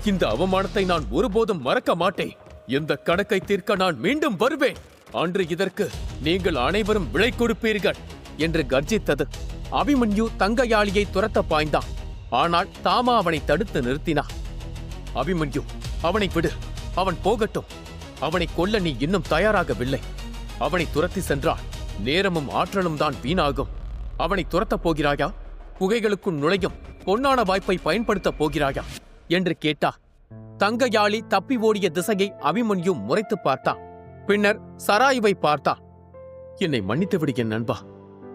இந்த அவமானத்தை நான் ஒருபோதும் மறக்க மாட்டேன். இந்த கணக்கை தீர்க்க நான் மீண்டும் வருவேன். அன்று இதற்கு நீங்கள் அனைவரும் விலை கொடுப்பீர்கள் என்று கர்ஜித்தது. அபிமன்யு தங்கையாளியை துரத்த பாய்ந்தான். ஆனால் தாமா அவனை தடுத்து நிறுத்தினான். அபிமன்யு, அவனை விடு, அவன் போகட்டும். அவனை கொல்ல நீ இன்னும் தயாராகவில்லை. அவனை துரத்தி சென்றால் நேரமும் ஆற்றலும் தான் வீணாகும். அவனை துரத்தப் போகிறாயா? குகைகளுக்குள் நுழையும் பொன்னான வாய்ப்பை பயன்படுத்தப் போகிறாயா என்று கேட்டா. தங்கையாளி தப்பி ஓடிய திசையை அபிமன்யு முறைத்து பார்த்தான். பின்னர் சராயுவை பார்த்தா. என்னை மன்னித்து விடு என் நண்பா.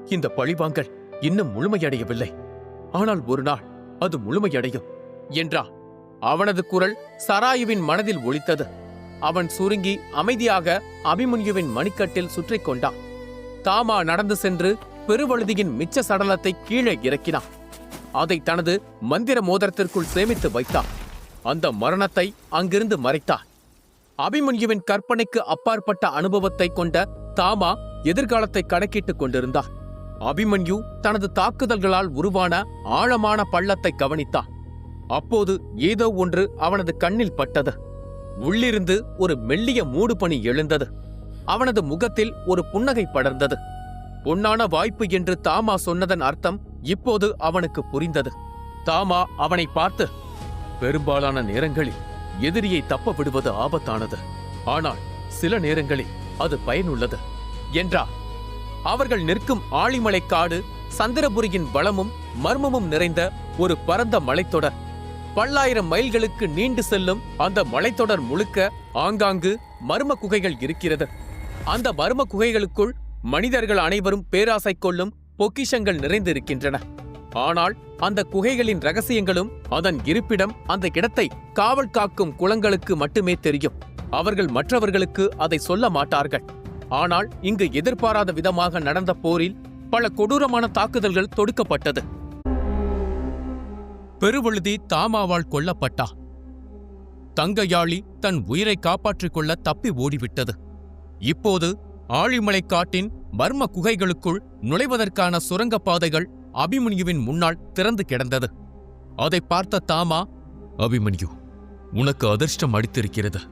இந்த பழிவாங்கல் இன்னும் முழுமையடையவில்லை. ஆனால் ஒரு நாள் அது முழுமையடையும் என்றான். அவனது குரல் சராயுவின் மனதில் ஒலித்தது. அவன் சுருங்கி அமைதியாக அபிமன்யுவின் மணிக்கட்டில் சுற்றிக் கொண்டான். தாமா நடந்து சென்று பெருவழுதியின் மிச்ச சடலத்தை கீழே இறக்கினான். அதை தனது மந்திர மோதிரத்திற்குள் சேமித்து வைத்தான். அந்த மரணத்தை அங்கிருந்து மறைத்தான். அபிமன்யுவின் கற்பனைக்கு அப்பாற்பட்ட அனுபவத்தை கொண்ட தாமா எதிர்காலத்தை கணக்கிட்டுக் கொண்டிருந்தார். அபிமன்யு தனது தாக்குதல்களால் உருவான ஆழமான பள்ளத்தை கவனித்தான். அப்போது ஏதோ ஒன்று அவனது கண்ணில் பட்டது. உள்ளிருந்து ஒரு மெல்லிய மூடுபனி எழுந்தது. அவனது முகத்தில் ஒரு புன்னகை படர்ந்தது. பொன்னான வாய்ப்பு என்று தாமா சொன்னதன் அர்த்தம் இப்போது அவனுக்கு புரிந்தது. தாமா அவனை பார்த்து, பெரும்பாலான நேரங்களில் எதிரியை தப்ப விடுவது ஆபத்தானது, ஆனால் சில நேரங்களில் அது பயனுள்ளது என்றார். அவர்கள் நிற்கும் ஆழிமலை காடு சந்திரபுரியின் வளமும் மர்மமும் நிறைந்த ஒரு பரந்த மலைத்தொடர். பல்லாயிரம் மைல்களுக்கு நீண்டு செல்லும் அந்த மலைத்தொடர் முழுக்க ஆங்காங்கு மர்ம குகைகள் இருக்கிறது. அந்த மர்ம குகைகளுக்குள் மனிதர்கள் அனைவரும் பேராசை கொள்ளும் பொக்கிஷங்கள் நிறைந்திருக்கின்றன. ஆனால் அந்த குகைகளின் ரகசியங்களும் அதன் இருப்பிடம் அந்த இடத்தை காவல் காக்கும் குளங்களுக்கு மட்டுமே தெரியும். அவர்கள் மற்றவர்களுக்கு அதை சொல்ல மாட்டார்கள். ஆனால் இங்கு எதிர்பாராத விதமாக நடந்த போரில் பல கொடூரமான தாக்குதல்கள் தொடுக்கப்பட்டது. பெருவழுதி தாமாவால் கொல்லப்பட்டா. தங்கையாளி தன் உயிரை காப்பாற்றிக் கொள்ள தப்பி ஓடிவிட்டது. இப்போது ஆழிமலை காட்டின் மர்ம குகைகளுக்குள் நுழைவதற்கான சுரங்கப்பாதைகள் அபிமன்யுவின் முன்னால் திறந்து கிடந்தது. அதை பார்த்த தாமா, அபிமன்யு, உனக்கு அதிர்ஷ்டம் அடித்திருக்கிறது.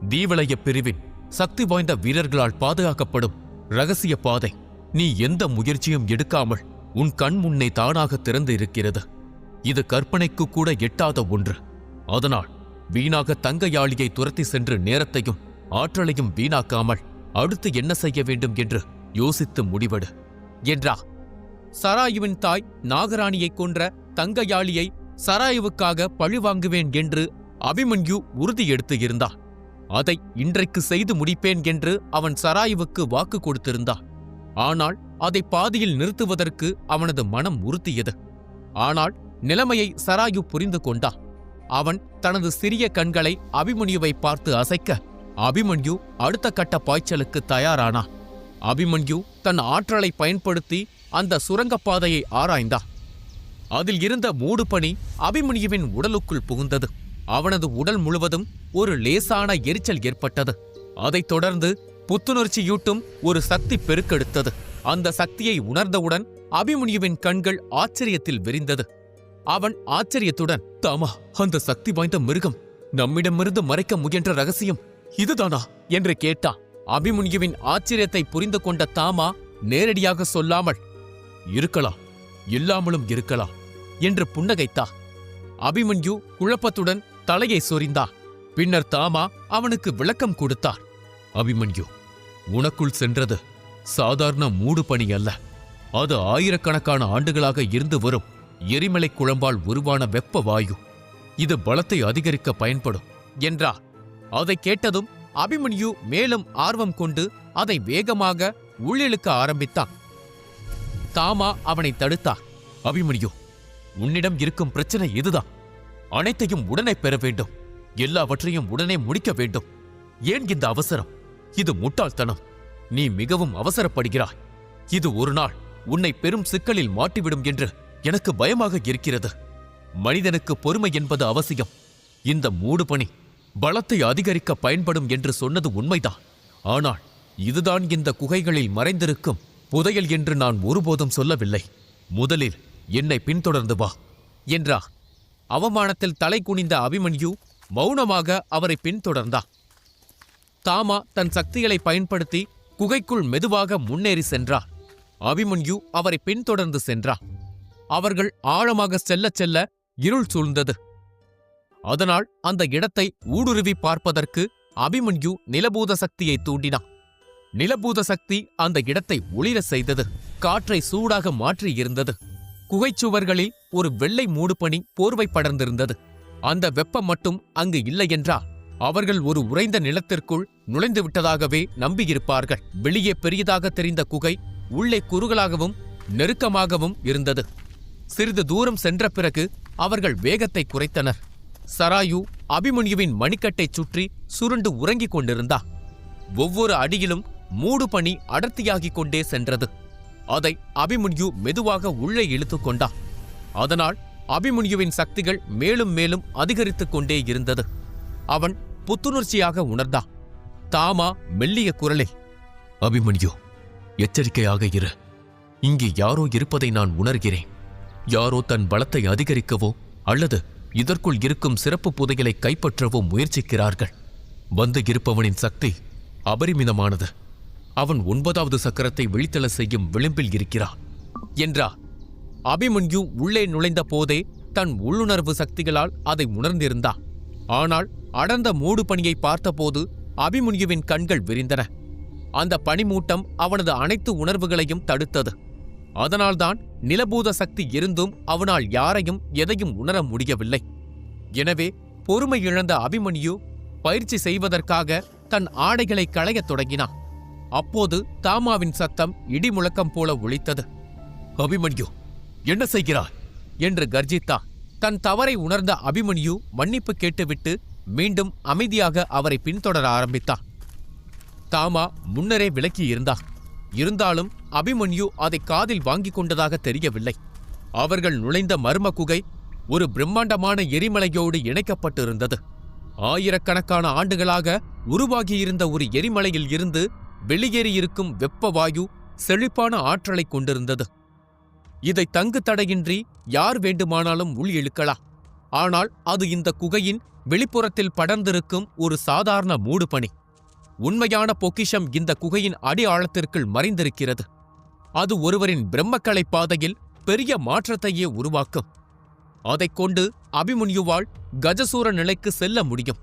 தீவளைய பிரிவின் சக்தி வாய்ந்த வீரர்களால் பாதுகாக்கப்படும் ரகசிய பாதை நீ எந்த முயற்சியும் எடுக்காமல் உன் கண் முன்னே தானாக திறந்து இருக்கிறது. இது கற்பனைக்கு கூட எட்டாத ஒன்று. அதனால் வீணாக தங்கையாளியை துரத்தி சென்று நேரத்தையும் ஆற்றலையும் வீணாக்காமல் அடுத்து என்ன செய்ய வேண்டும் என்று யோசித்து முடிவெடு என்றா. சராயுவின் தாய் நாகராணியை கொன்ற தங்கையாளியை சராயுவுக்காக பழிவாங்குவேன் என்று அபிமன்யு உறுதி எடுத்து இருந்தான். அதை இன்றைக்கு செய்து முடிப்பேன் என்று அவன் சராயுவுக்கு வாக்கு கொடுத்திருந்தான். ஆனால் அதை பாதியில் நிறுத்துவதற்கு அவனது மனம் உறுத்தியது. ஆனால் நிலைமையை சராயு புரிந்து கொண்டான். அவன் தனது சிறிய கண்களை அபிமன்யுவை பார்த்து அசைக்க அபிமன்யு அடுத்த கட்ட பாய்ச்சலுக்கு தயாரானான். அபிமன்யு தன் ஆற்றலை பயன்படுத்தி அந்த சுரங்கப்பாதையை ஆராய்ந்தான். அதில் இருந்த மூடுபனி அபிமன்யுவின் உடலுக்குள் புகுந்தது. அவனது உடல் முழுவதும் ஒரு லேசான எரிச்சல் ஏற்பட்டது. அதைத் தொடர்ந்து புத்துணர்ச்சியூட்டும் ஒரு சக்தி பெருக்கெடுத்தது. அந்த சக்தியை உணர்ந்தவுடன் அபிமன்யுவின் கண்கள் ஆச்சரியத்தில் விரிந்தது. அவன் ஆச்சரியத்துடன், தாமா, அந்த சக்தி வாய்ந்த மிருகம் நம்மிடமிருந்து மறைக்க முயன்ற ரகசியம் இதுதானா என்று கேட்டான். அபிமன்யுவின் ஆச்சரியத்தை புரிந்து கொண்ட தாமா நேரடியாக சொல்லாமல், இருக்கலாம், இல்லாமலும் இருக்கலாம் என்று புன்னகைத்தா. அபிமன்யு குழப்பத்துடன் தலையை சொரிந்தார். பின்னர் தாமா அவனுக்கு விளக்கம் கொடுத்தார். அபிமன்யு, உனக்குள் சென்றது சாதாரண மூடு பனி அல்ல. அது ஆயிரக்கணக்கான ஆண்டுகளாக இருந்து வரும் எரிமலை குழம்பால் உருவான வெப்ப வாயு. இது பலத்தை அதிகரிக்க பயன்படும் என்றார். அதை கேட்டதும் அபிமன்யு மேலும் ஆர்வம் கொண்டு அதை வேகமாக உள்ளிழுக்க ஆரம்பித்தான். தாமா அவனை தடுத்தார். அபிமன்யு, உன்னிடம் இருக்கும் பிரச்சனை இதுதான். அனைத்தையும் உடனே பெற வேண்டும். எல்லாவற்றையும் உடனே முடிக்க வேண்டும். ஏன் இந்த அவசரம்? இது முட்டாள்தனம். நீ மிகவும் அவசரப்படுகிறாய். இது ஒரு நாள் உன்னை பெரும் சிக்கலில் மாட்டிவிடும் என்று எனக்கு பயமாக இருக்கிறது. மனிதனுக்கு பொறுமை என்பது அவசியம். இந்த மூடுபனி பலத்தை அதிகரிக்க பயன்படும் என்று சொன்னது உண்மைதான். ஆனால் இதுதான் இந்த குகைகளில் மறைந்திருக்கும் புதையல் என்று நான் ஒருபோதும் சொல்லவில்லை. முதலில் என்னை பின்தொடர்ந்து வா என்றார். அவமானத்தில் தலை குனிந்த அபிமன்யு மௌனமாக அவரை பின்தொடர்ந்தார். தாமா தன் சக்திகளை பயன்படுத்தி குகைக்குள் மெதுவாக முன்னேறி சென்றார். அபிமன்யு அவரை பின்தொடர்ந்து சென்றார். அவர்கள் ஆழமாக செல்லச் செல்ல இருள் சூழ்ந்தது. அதனால் அந்த இடத்தை ஊடுருவி பார்ப்பதற்கு அபிமன்யு நிலபூத சக்தியை தூண்டினான். நிலபூத சக்தி அந்த இடத்தை ஒளிர செய்தது. காற்றை சூடாக மாற்றியிருந்தது. குகைச்சுவர்களில் ஒரு வெள்ளை மூடுபனி போர்வை படர்ந்திருந்தது. அந்த வெப்பம் மட்டும் அங்கு இல்லையென்றால் அவர்கள் ஒரு உறைந்த நிலத்திற்குள் நுழைந்து விட்டதாகவே நம்பியிருப்பார்கள். வெளியே பெரியதாக தெரிந்த குகை உள்ளே குறுகலாகவும் நெருக்கமாகவும் இருந்தது. சிறிது தூரம் சென்ற பிறகு அவர்கள் வேகத்தை குறைத்தனர். சராயு அபிமன்யுவின் மணிக்கட்டைச் சுற்றி சுருண்டு உறங்கிக் கொண்டிருந்தா. ஒவ்வொரு அடியிலும் மூடுபனி அடர்த்தியாகிக் கொண்டே சென்றது. அதை அபிமன்யு மெதுவாக உள்ளே இழுத்துக் கொண்டா. அதனால் அபிமன்யுவின் சக்திகள் மேலும் மேலும் அதிகரித்துக் கொண்டே இருந்தது. அவன் புத்துணர்ச்சியாக உணர்ந்தா. தாமா மெல்லிய குரலில், அபிமன்யு, எச்சரிக்கையாக இரு. இங்கே யாரோ இருப்பதை நான் உணர்கிறேன். யாரோ தன் பலத்தை அதிகரிக்கவோ அல்லது இதற்குள் இருக்கும் சிறப்பு புதையலை கைப்பற்றவோ முயற்சிக்கிறார்கள். வந்து இருப்பவனின் சக்தி அபரிமிதமானது. அவன் 9வது சக்கரத்தை விழித்தெழ செய்யும் விளிம்பில் இருக்கிறான் என்றார். அபிமன்யு உள்ளே நுழைந்த போதே தன் உள்ளுணர்வு சக்திகளால் அதை உணர்ந்திருந்தான். ஆனால் அடர்ந்த மூடுபனியை பார்த்தபோது அபிமன்யுவின் கண்கள் விரிந்தன. அந்த பனிமூட்டம் அவனது அனைத்து உணர்வுகளையும் தடுத்தது. அதனால்தான் நிலபூத சக்தி இருந்தும் அவனால் யாரையும் எதையும் உணர முடியவில்லை. எனவே பொறுமை இழந்த அபிமன்யு பயிற்சி செய்வதற்காக தன் ஆடைகளை களையத் தொடங்கினான். அப்போது தாமாவின் சத்தம் இடி முழக்கம் போல ஒலித்தது. அபிமன்யு, என்ன செய்கிறாய் என்று கர்ஜித்தா. தன் தவறை உணர்ந்த அபிமன்யு மன்னிப்பு கேட்டுவிட்டு மீண்டும் அமைதியாக அவரை பின்தொடர ஆரம்பித்தான். தாமா முன்னரே விலக்கியிருந்தார். இருந்தாலும் அபிமன்யு அதை காதில் வாங்கிக் கொண்டதாக தெரியவில்லை. அவர்கள் நுழைந்த மர்ம குகை ஒரு பிரம்மாண்டமான எரிமலையோடு இணைக்கப்பட்டிருந்தது. ஆயிரக்கணக்கான ஆண்டுகளாக உருவாகியிருந்த ஒரு எரிமலையில் இருந்து வெளியேறியிருக்கும் வெப்ப வாயு செழிப்பான ஆற்றலை கொண்டிருந்தது. இதை தங்கு தடையின்றி யார் வேண்டுமானாலும் உள் இழுக்கலாம். ஆனால் அது இந்த குகையின் வெளிப்புறத்தில் படர்ந்திருக்கும் ஒரு சாதாரண மூடுபனி. உண்மையான பொக்கிஷம் இந்த குகையின் அடி ஆழத்திற்குள் மறைந்திருக்கிறது. அது ஒருவரின் பிரம்மக்கலை பாதையில் பெரிய மாற்றத்தையே உருவாக்கும். அதைக் கொண்டு அபிமன்யுவால் கஜசூர நிலைக்கு செல்ல முடியும்.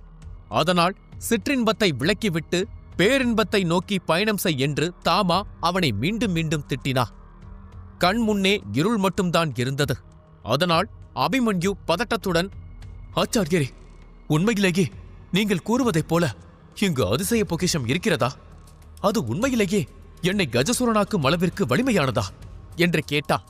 அதனால் சிற்றின்பத்தை விலக்கிவிட்டு பேரின்பத்தை நோக்கி பயணம் செய் என்று தாமா அவனை மீண்டும் மீண்டும் திட்டினார். கண் முன்னே இருள் மட்டும்தான் இருந்தது. அதனால் அபிமன்யு பதட்டத்துடன், ஆச்சாரியரே, உண்மையிலேயே நீங்கள் கூறுவதைப் போல இங்கு அதிசய பொக்கிஷம் இருக்கிறதா? அது உண்மையிலேயே என்னை கஜசுரனாக்கும் அளவிற்கு வலிமையானதா என்று கேட்டான்.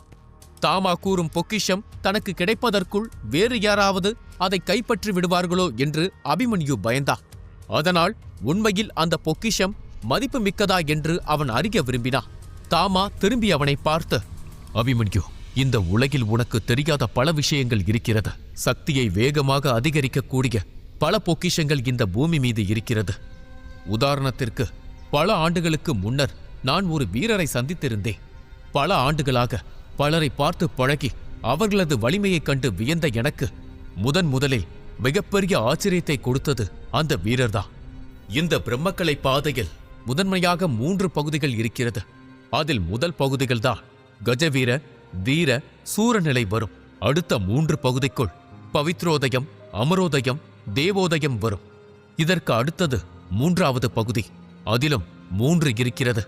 தாமா கூறும் பொக்கிஷம் தனக்கு கிடைப்பதற்குள் வேறு யாராவது அதை கைப்பற்றி விடுவார்களோ என்று அபிமன்யு பயந்தான். அதனால் உண்மையில் அந்த பொக்கிஷம் மதிப்பு மிக்கதா என்று அவன் அறிய விரும்பினான். தாமா திரும்பி அவனை பார்த்து, அபிமன்யு, இந்த உலகில் உனக்கு தெரியாத பல விஷயங்கள் இருக்கிறது. சக்தியை வேகமாக அதிகரிக்கக்கூடிய பல பொக்கிஷங்கள் இந்த பூமி மீது இருக்கிறது. உதாரணத்திற்கு, பல ஆண்டுகளுக்கு முன்னர் நான் ஒரு வீரரை சந்தித்திருந்தேன். பல ஆண்டுகளாக பலரை பார்த்து பழகி அவர்களது வலிமையைக் கண்டு வியந்த எனக்கு முதலில் மிகப்பெரிய ஆச்சரியத்தை கொடுத்தது அந்த வீரர்தான். இந்த பிரம்மக்கலை பாதையில் முதன்மையாக 3 பகுதிகள் இருக்கிறது. அதில் முதல் பகுதிகள்தான் கஜவீர, வீர, சூரநிலை வரும். அடுத்த 3 பகுதிக்குள் பவித்ரோதயம், அமரோதயம், தேவோதயம் வரும். இதற்கு அடுத்தது 3வது பகுதி. அதிலும் 3 இருக்கிறது.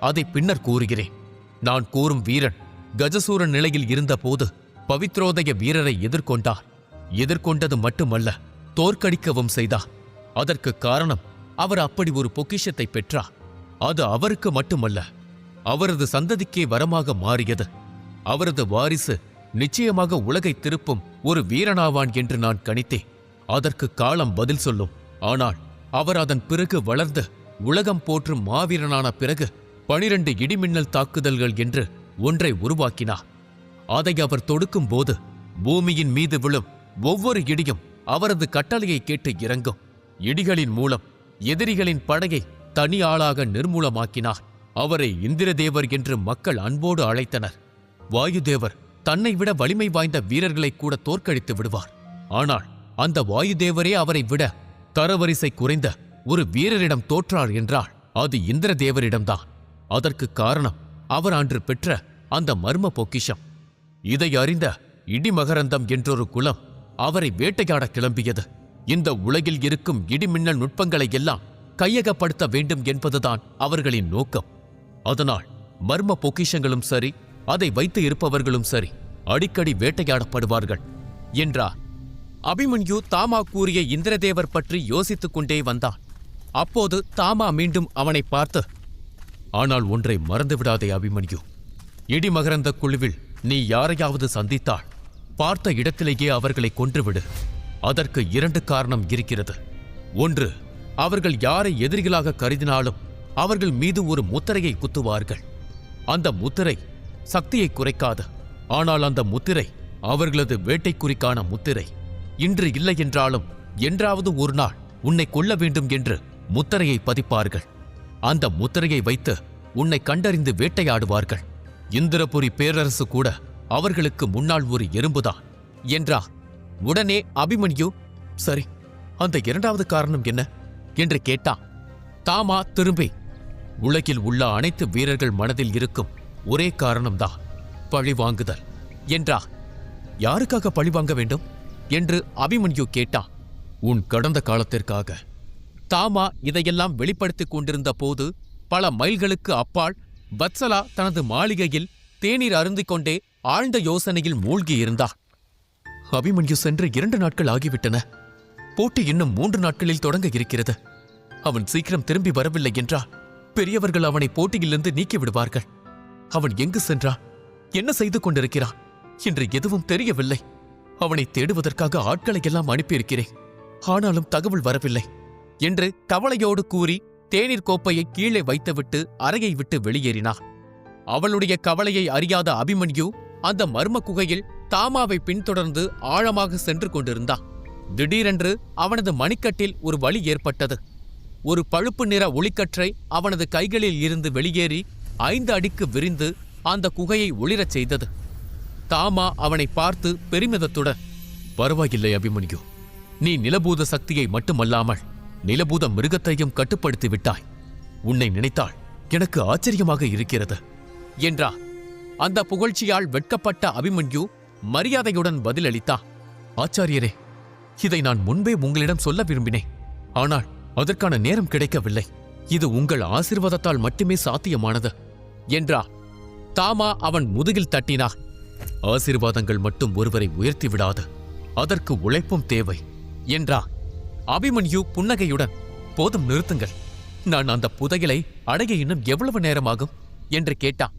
அதை பின்னர் கூறுகிறேன். நான் கூறும் வீரன் கஜசூர நிலையில் இருந்தபோது பவித்ரோதய வீரரை எதிர்கொண்டார். எதிர்கொண்டது மட்டுமல்ல, தோற்கடிக்கவும் செய்தார். அதற்கு காரணம், அவர் அப்படி ஒரு பொக்கிஷத்தை பெற்றார். அது அவருக்கு மட்டுமல்ல, அவரது சந்ததிக்கே வரமாக மாறியது. அவரது வாரிசு நிச்சயமாக உலகை திருப்பும் ஒரு வீரனாவான் என்று நான் கணித்தேன். அதற்கு காலம் பதில் சொல்லும். ஆனால் அவர் அதன் பிறகு வளர்ந்து உலகம் போற்றும் மாவீரனான பிறகு 12 இடிமின்னல் தாக்குதல்கள் என்று ஒன்றை உருவாக்கினார். அதை அவர் தொடுக்கும் போது பூமியின் மீது விழும் ஒவ்வொரு இடியும் அவரது கட்டளையை கேட்டு இறங்கும். இடிகளின் மூலம் எதிரிகளின் படையை தனி ஆளாக நிர்மூலமாக்கினார். அவரை இந்திரதேவர் என்று மக்கள் அன்போடு அழைத்தனர். வாயுதேவர் தன்னை விட வலிமை வாய்ந்த வீரர்களை கூட தோற்கடித்து விடுவார். ஆனால் அந்த வாயுதேவரே அவரை விட தரவரிசை குறைந்த ஒரு வீரரிடம் தோற்றார் என்றால் அது இந்திரதேவரிடம்தான். அதற்கு காரணம் அவர் அன்று பெற்ற அந்த மர்ம பொக்கிஷம். இதை அறிந்த இடிமகரந்தம் என்றொரு குலம் அவரை வேட்டையாட கிளம்பியது. இந்த உலகில் இருக்கும் இடிமின்னல் நுட்பங்களை எல்லாம் கையகப்படுத்த வேண்டும் என்பதுதான் அவர்களின் நோக்கம். அதனால் மர்ம பொக்கிஷங்களும் சரி, அதை வைத்து இருப்பவர்களும் சரி, அடிக்கடி வேட்டையாடப்படுவார்கள் என்றார். அபிமன்யு தாமா கூறிய இந்திரதேவர் பற்றி யோசித்துக் கொண்டே வந்தான். அப்போது தாமா மீண்டும் அவனை பார்த்து, ஆனால் ஒன்றை மறந்துவிடாதே அபிமன்யு. இடிமகரந்த குழுவில் நீ யாரையாவது சந்தித்தால் பார்த்த இடத்திலேயே அவர்களை கொன்றுவிடு. அதற்கு 2 காரணம் இருக்கிறது. ஒன்று, அவர்கள் யாரை எதிரிகளாக கருதினாலும் அவர்கள் மீது ஒரு முத்திரையை குத்துவார்கள். அந்த முத்திரை சக்தியை குறைக்காது. ஆனால் அந்த முத்திரை அவர்களது வேட்டைக்குறிக்கான முத்திரை. இன்று இல்லை என்றாலும் என்றாவது ஒரு நாள் உன்னை கொல்ல வேண்டும் என்று முத்திரையை பதிப்பார்கள். அந்த முத்திரையை வைத்து உன்னை கண்டறிந்து வேட்டையாடுவார்கள். இந்திரபுரி பேரரசு கூட அவர்களுக்கு முன்னால் ஒரு எறும்புதான் என்றார். உடனே அபிமன்யு, சரி, அந்த 2வது காரணம் என்ன என்று கேட்டான். தாமா திரும்பி, உலகில் உள்ள அனைத்து வீரர்கள் மனதில் இருக்கும் ஒரே காரணம்தான் பழிவாங்குதல் என்றார். யாருக்காக பழிவாங்க வேண்டும் என்று அபிமன்யு கேட்டான். உன் கடந்த காலத்திற்காக. தாமா இதையெல்லாம் வெளிப்படுத்திக் கொண்டிருந்த போது பல மைல்களுக்கு அப்பால் வத்சலா தனது மாளிகையில் தேநீர் அருந்திக் கொண்டே ஆழ்ந்த யோசனையில் மூழ்கியிருந்தார். அபிமன்யு சென்று 2 நாட்கள் ஆகிவிட்டன. போட்டி இன்னும் 3 நாட்களில் தொடங்க இருக்கிறது. அவன் சீக்கிரம் திரும்பி வரவில்லை என்றால் பெரியவர்கள் அவனை போட்டியிலிருந்து நீக்கிவிடுவார்கள். அவன் எங்கு சென்றான், என்ன செய்து கொண்டிருக்கிறான் என்று எதுவும் தெரியவில்லை. அவனை தேடுவதற்காக ஆட்களை எல்லாம் அனுப்பியிருக்கிறேன். ஆனாலும் தகவல் வரவில்லை என்று கவலையோடு கூறி தேநீர் கோப்பையை கீழே வைத்துவிட்டு அறையை விட்டு வெளியேறினார். அவளுடைய கவலையை அறியாத அபிமன்யு அந்த மர்ம குகையில் தாமாவை பின்தொடர்ந்து ஆழமாக சென்று கொண்டிருந்தான். திடீரென்று அவனது மணிக்கட்டில் ஒரு வலி ஏற்பட்டது. ஒரு பழுப்பு நிற ஒளிக்கற்றை அவனது கைகளில் இருந்து வெளியேறி 5 அடிக்கு விரிந்து அந்த குகையை ஒளிரச் செய்தது. தாமா அவனை பார்த்து பெருமிதத்துடன், பரவாயில்லை அபிமன்யு, நீ நிலபூத சக்தியை மட்டுமல்லாமல் நிலபூத மிருகத்தையும் கட்டுப்படுத்தி விட்டாய். உன்னை நினைத்தால் எனக்கு ஆச்சரியமாக இருக்கிறது என்றார். அந்த புகழ்ச்சியால் வெட்கப்பட்ட அபிமன்யு மரியாதையுடன் பதிலளித்தான். ஆச்சாரியரே, இதை நான் முன்பே உங்களிடம் சொல்ல விரும்பினேன். ஆனால் அதற்கான நேரம் கிடைக்கவில்லை. இது உங்கள் ஆசீர்வாதத்தால் மட்டுமே சாத்தியமானது என்றார். தாமா அவன் முதுகில் தட்டினார். ஆசீர்வாதங்கள் மட்டும் ஒருவரை உயர்த்திவிடாது, அதற்கு உழைப்பும் தேவை என்றார். அபிமன்யு புன்னகையுடன், போதும் நிறுத்துங்கள், நான் அந்த புதையலை அடைய இன்னும் எவ்வளவு நேரமாகும் என்று கேட்டான்.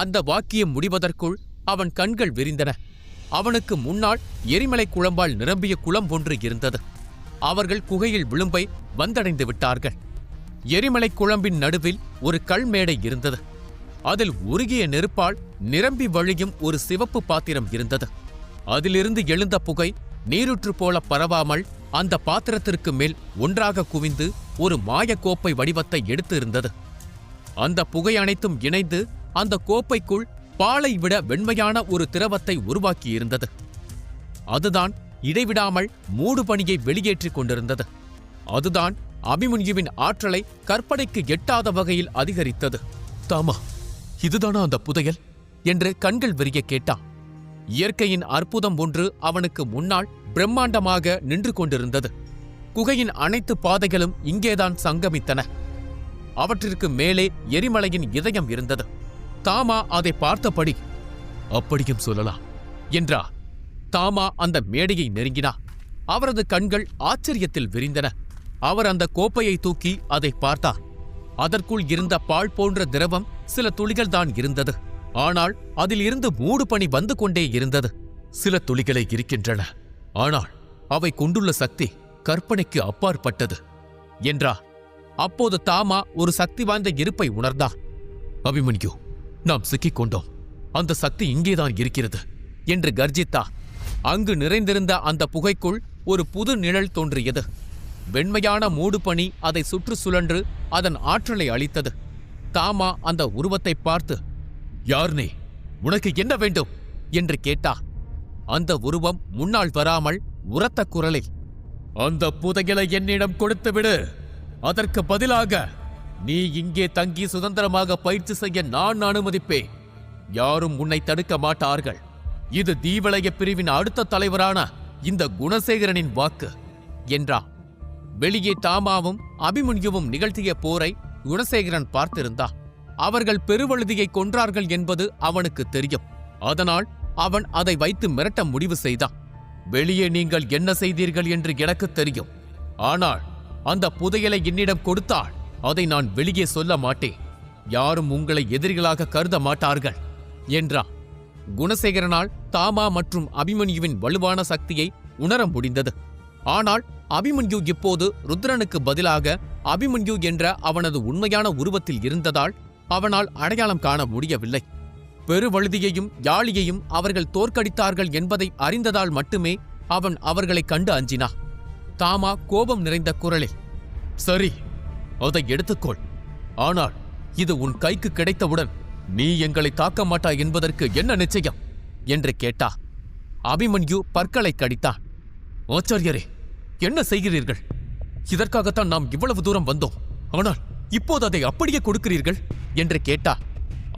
அந்த வாக்கியம் முடிவதற்குள் அவன் கண்கள் விரிந்தன. அவனுக்கு முன்னால் எரிமலை குழம்பால் நிரம்பிய குளம் ஒன்று இருந்தது. அவர்கள் குகையில் விளிம்பை வந்தடைந்து விட்டார்கள். எரிமலை குழம்பின் நடுவில் ஒரு கல் மேடை இருந்தது. அதில் உருகிய நெருப்பால் நிரம்பி வழியும் ஒரு சிவப்பு பாத்திரம் இருந்தது. அதிலிருந்து எழுந்த புகை நீருற்று போல பரவாமல் அந்த பாத்திரத்திற்கு மேல் ஒன்றாக குவிந்து ஒரு மாயக்கோப்பை வடிவத்தை எடுத்து இருந்தது. அந்த புகை அனைத்தும் இணைந்து அந்த கோப்பைக்குள் பாலை விட வெண்மையான ஒரு திரவத்தை உருவாக்கியிருந்தது. அதுதான் இடைவிடாமல் மூடுபனியை வெளியேற்றிக் கொண்டிருந்தது. அதுதான் அபிமன்யுவின் ஆற்றலை கற்பனைக்கு எட்டாத வகையில் அதிகரித்தது. தாமா, இதுதானா அந்த புதையல் என்று கண்கள் விரிய கேட்டான். இயற்கையின் அற்புதம் ஒன்று அவனுக்கு முன்னால் பிரம்மாண்டமாக நின்று கொண்டிருந்தது. குகையின் அனைத்து பாதைகளும் இங்கேதான் சங்கமித்தன. அவற்றிற்கு மேலே எரிமலையின் இதயம் இருந்தது. தாமா அதை பார்த்தபடி, அப்படியும் சொல்லலாம் என்றார். தாமா அந்த மேடையை நெருங்கினார். அவரது கண்கள் ஆச்சரியத்தில் விரிந்தன. அவர் அந்த கோப்பையை தூக்கி அதை பார்த்தார். அதற்குள் இருந்த பால் போன்ற திரவம் சில துளிகள் தான் இருந்தது. ஆனால் அதில் இருந்து மூடுபனி வந்து கொண்டே இருந்தது. சில துளிகளே இருக்கின்றன, ஆனால் அவை கொண்டுள்ள சக்தி கற்பனைக்கு அப்பாற்பட்டது என்றார். அப்போது தாமா ஒரு சக்தி வாய்ந்த இருப்பை உணர்ந்தார். அபிமன்யு, நாம் சிக்கிக் கொண்டோம். அந்த சக்தி இங்கேதான் இருக்கிறது என்று கர்ஜித்தார். அங்கு நிறைந்திருந்த அந்த புகைக்குள் ஒரு புது நிழல் தோன்றியது. வெண்மையான மூடுபனி அதை சுற்று சுழன்று அதன் ஆற்றலை அளித்தது. தாமா அந்த உருவத்தை பார்த்து, யார் நீ, உனக்கு என்ன வேண்டும் என்று கேட்டார். அந்த உருவம் முன்னால் வராமல் உரத்த குரலில், அந்த புதையலை என்னிடம் கொடுத்துவிடு. அதற்கு பதிலாக நீ இங்கே தங்கி சுதந்திரமாக பயிற்சி செய்ய நான் அனுமதிப்பேன். யாரும் உன்னை தடுக்க மாட்டார்கள். இது தீவளைய பிரிவின் அடுத்த தலைவரான இந்த குணசேகரனின் வாக்கு என்றார். வெளியே தாமாவும் அபிமன்யுவும் நிகழ்த்திய போரை குணசேகரன் பார்த்திருந்தார். அவர்கள் பெருவழுதியை கொன்றார்கள் என்பது அவனுக்கு தெரியும். அதனால் அவன் அதை வைத்து மிரட்ட முடிவு செய்தான். வெளியே நீங்கள் என்ன செய்தீர்கள் என்று எனக்கு தெரியும். ஆனால் அந்த புதையலை என்னிடம் கொடுத்தால் அதை நான் வெளியே சொல்ல மாட்டேன். யாரும் உங்களை எதிரிகளாக கருத மாட்டார்கள் என்றான். குணசேகரனால் தாமா மற்றும் அபிமன்யுவின் வலுவான சக்தியை உணர முடிந்தது. ஆனால் அபிமன்யு இப்போது ருத்ரனுக்கு பதிலாக அபிமன்யு என்ற அவனது உண்மையான உருவத்தில் இருந்ததால் அவனால் அடையாளம் காண முடியவில்லை. பெருவழுதியையும் யாழியையும் அவர்கள் தோற்கடித்தார்கள் என்பதை அறிந்ததால் மட்டுமே அவன் அவர்களை கண்டு அஞ்சினான். தாமா கோபம் நிறைந்த குரலில், சரி, அதை எடுத்துக்கொள். ஆனால் இது உன் கைக்கு கிடைத்தவுடன் நீ எங்களை தாக்க மாட்டாய் என்பதற்கு என்ன நிச்சயம் என்று கேட்டா. அபிமன்யு பற்களை கடித்தான். ஆச்சாரியரே, என்ன செய்கிறீர்கள்? இதற்காகத்தான் நாம் இவ்வளவு தூரம் வந்தோம். ஆனால் இப்போது அதை அப்படியே கொடுக்கிறீர்கள் என்று கேட்டார்.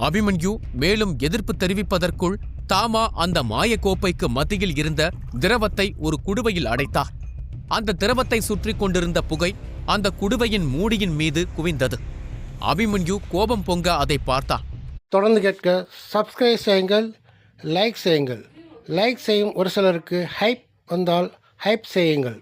அபிமன்யு மேலும் எதிர்ப்பு தெரிவிப்பதற்குள் தாமா அந்த மாயக்கோப்பைக்கு மத்தியில் இருந்த திரவத்தை ஒரு குடுவையில் அடைத்தார். அந்த திரவத்தை சுற்றி கொண்டிருந்த புகை அந்த குடுவையின் மூடியின் மீது குவிந்தது. அபிமன்யு கோபம் பொங்க அதை பார்த்தார். தொடர்ந்து கேட்க சப்ஸ்கிரைப் செய்யுங்கள், லைக் செய்யுங்கள். லைக் செய்யும் ஒரு சிலருக்கு ஹைப் வந்தால் ஹைப் செய்யுங்கள்.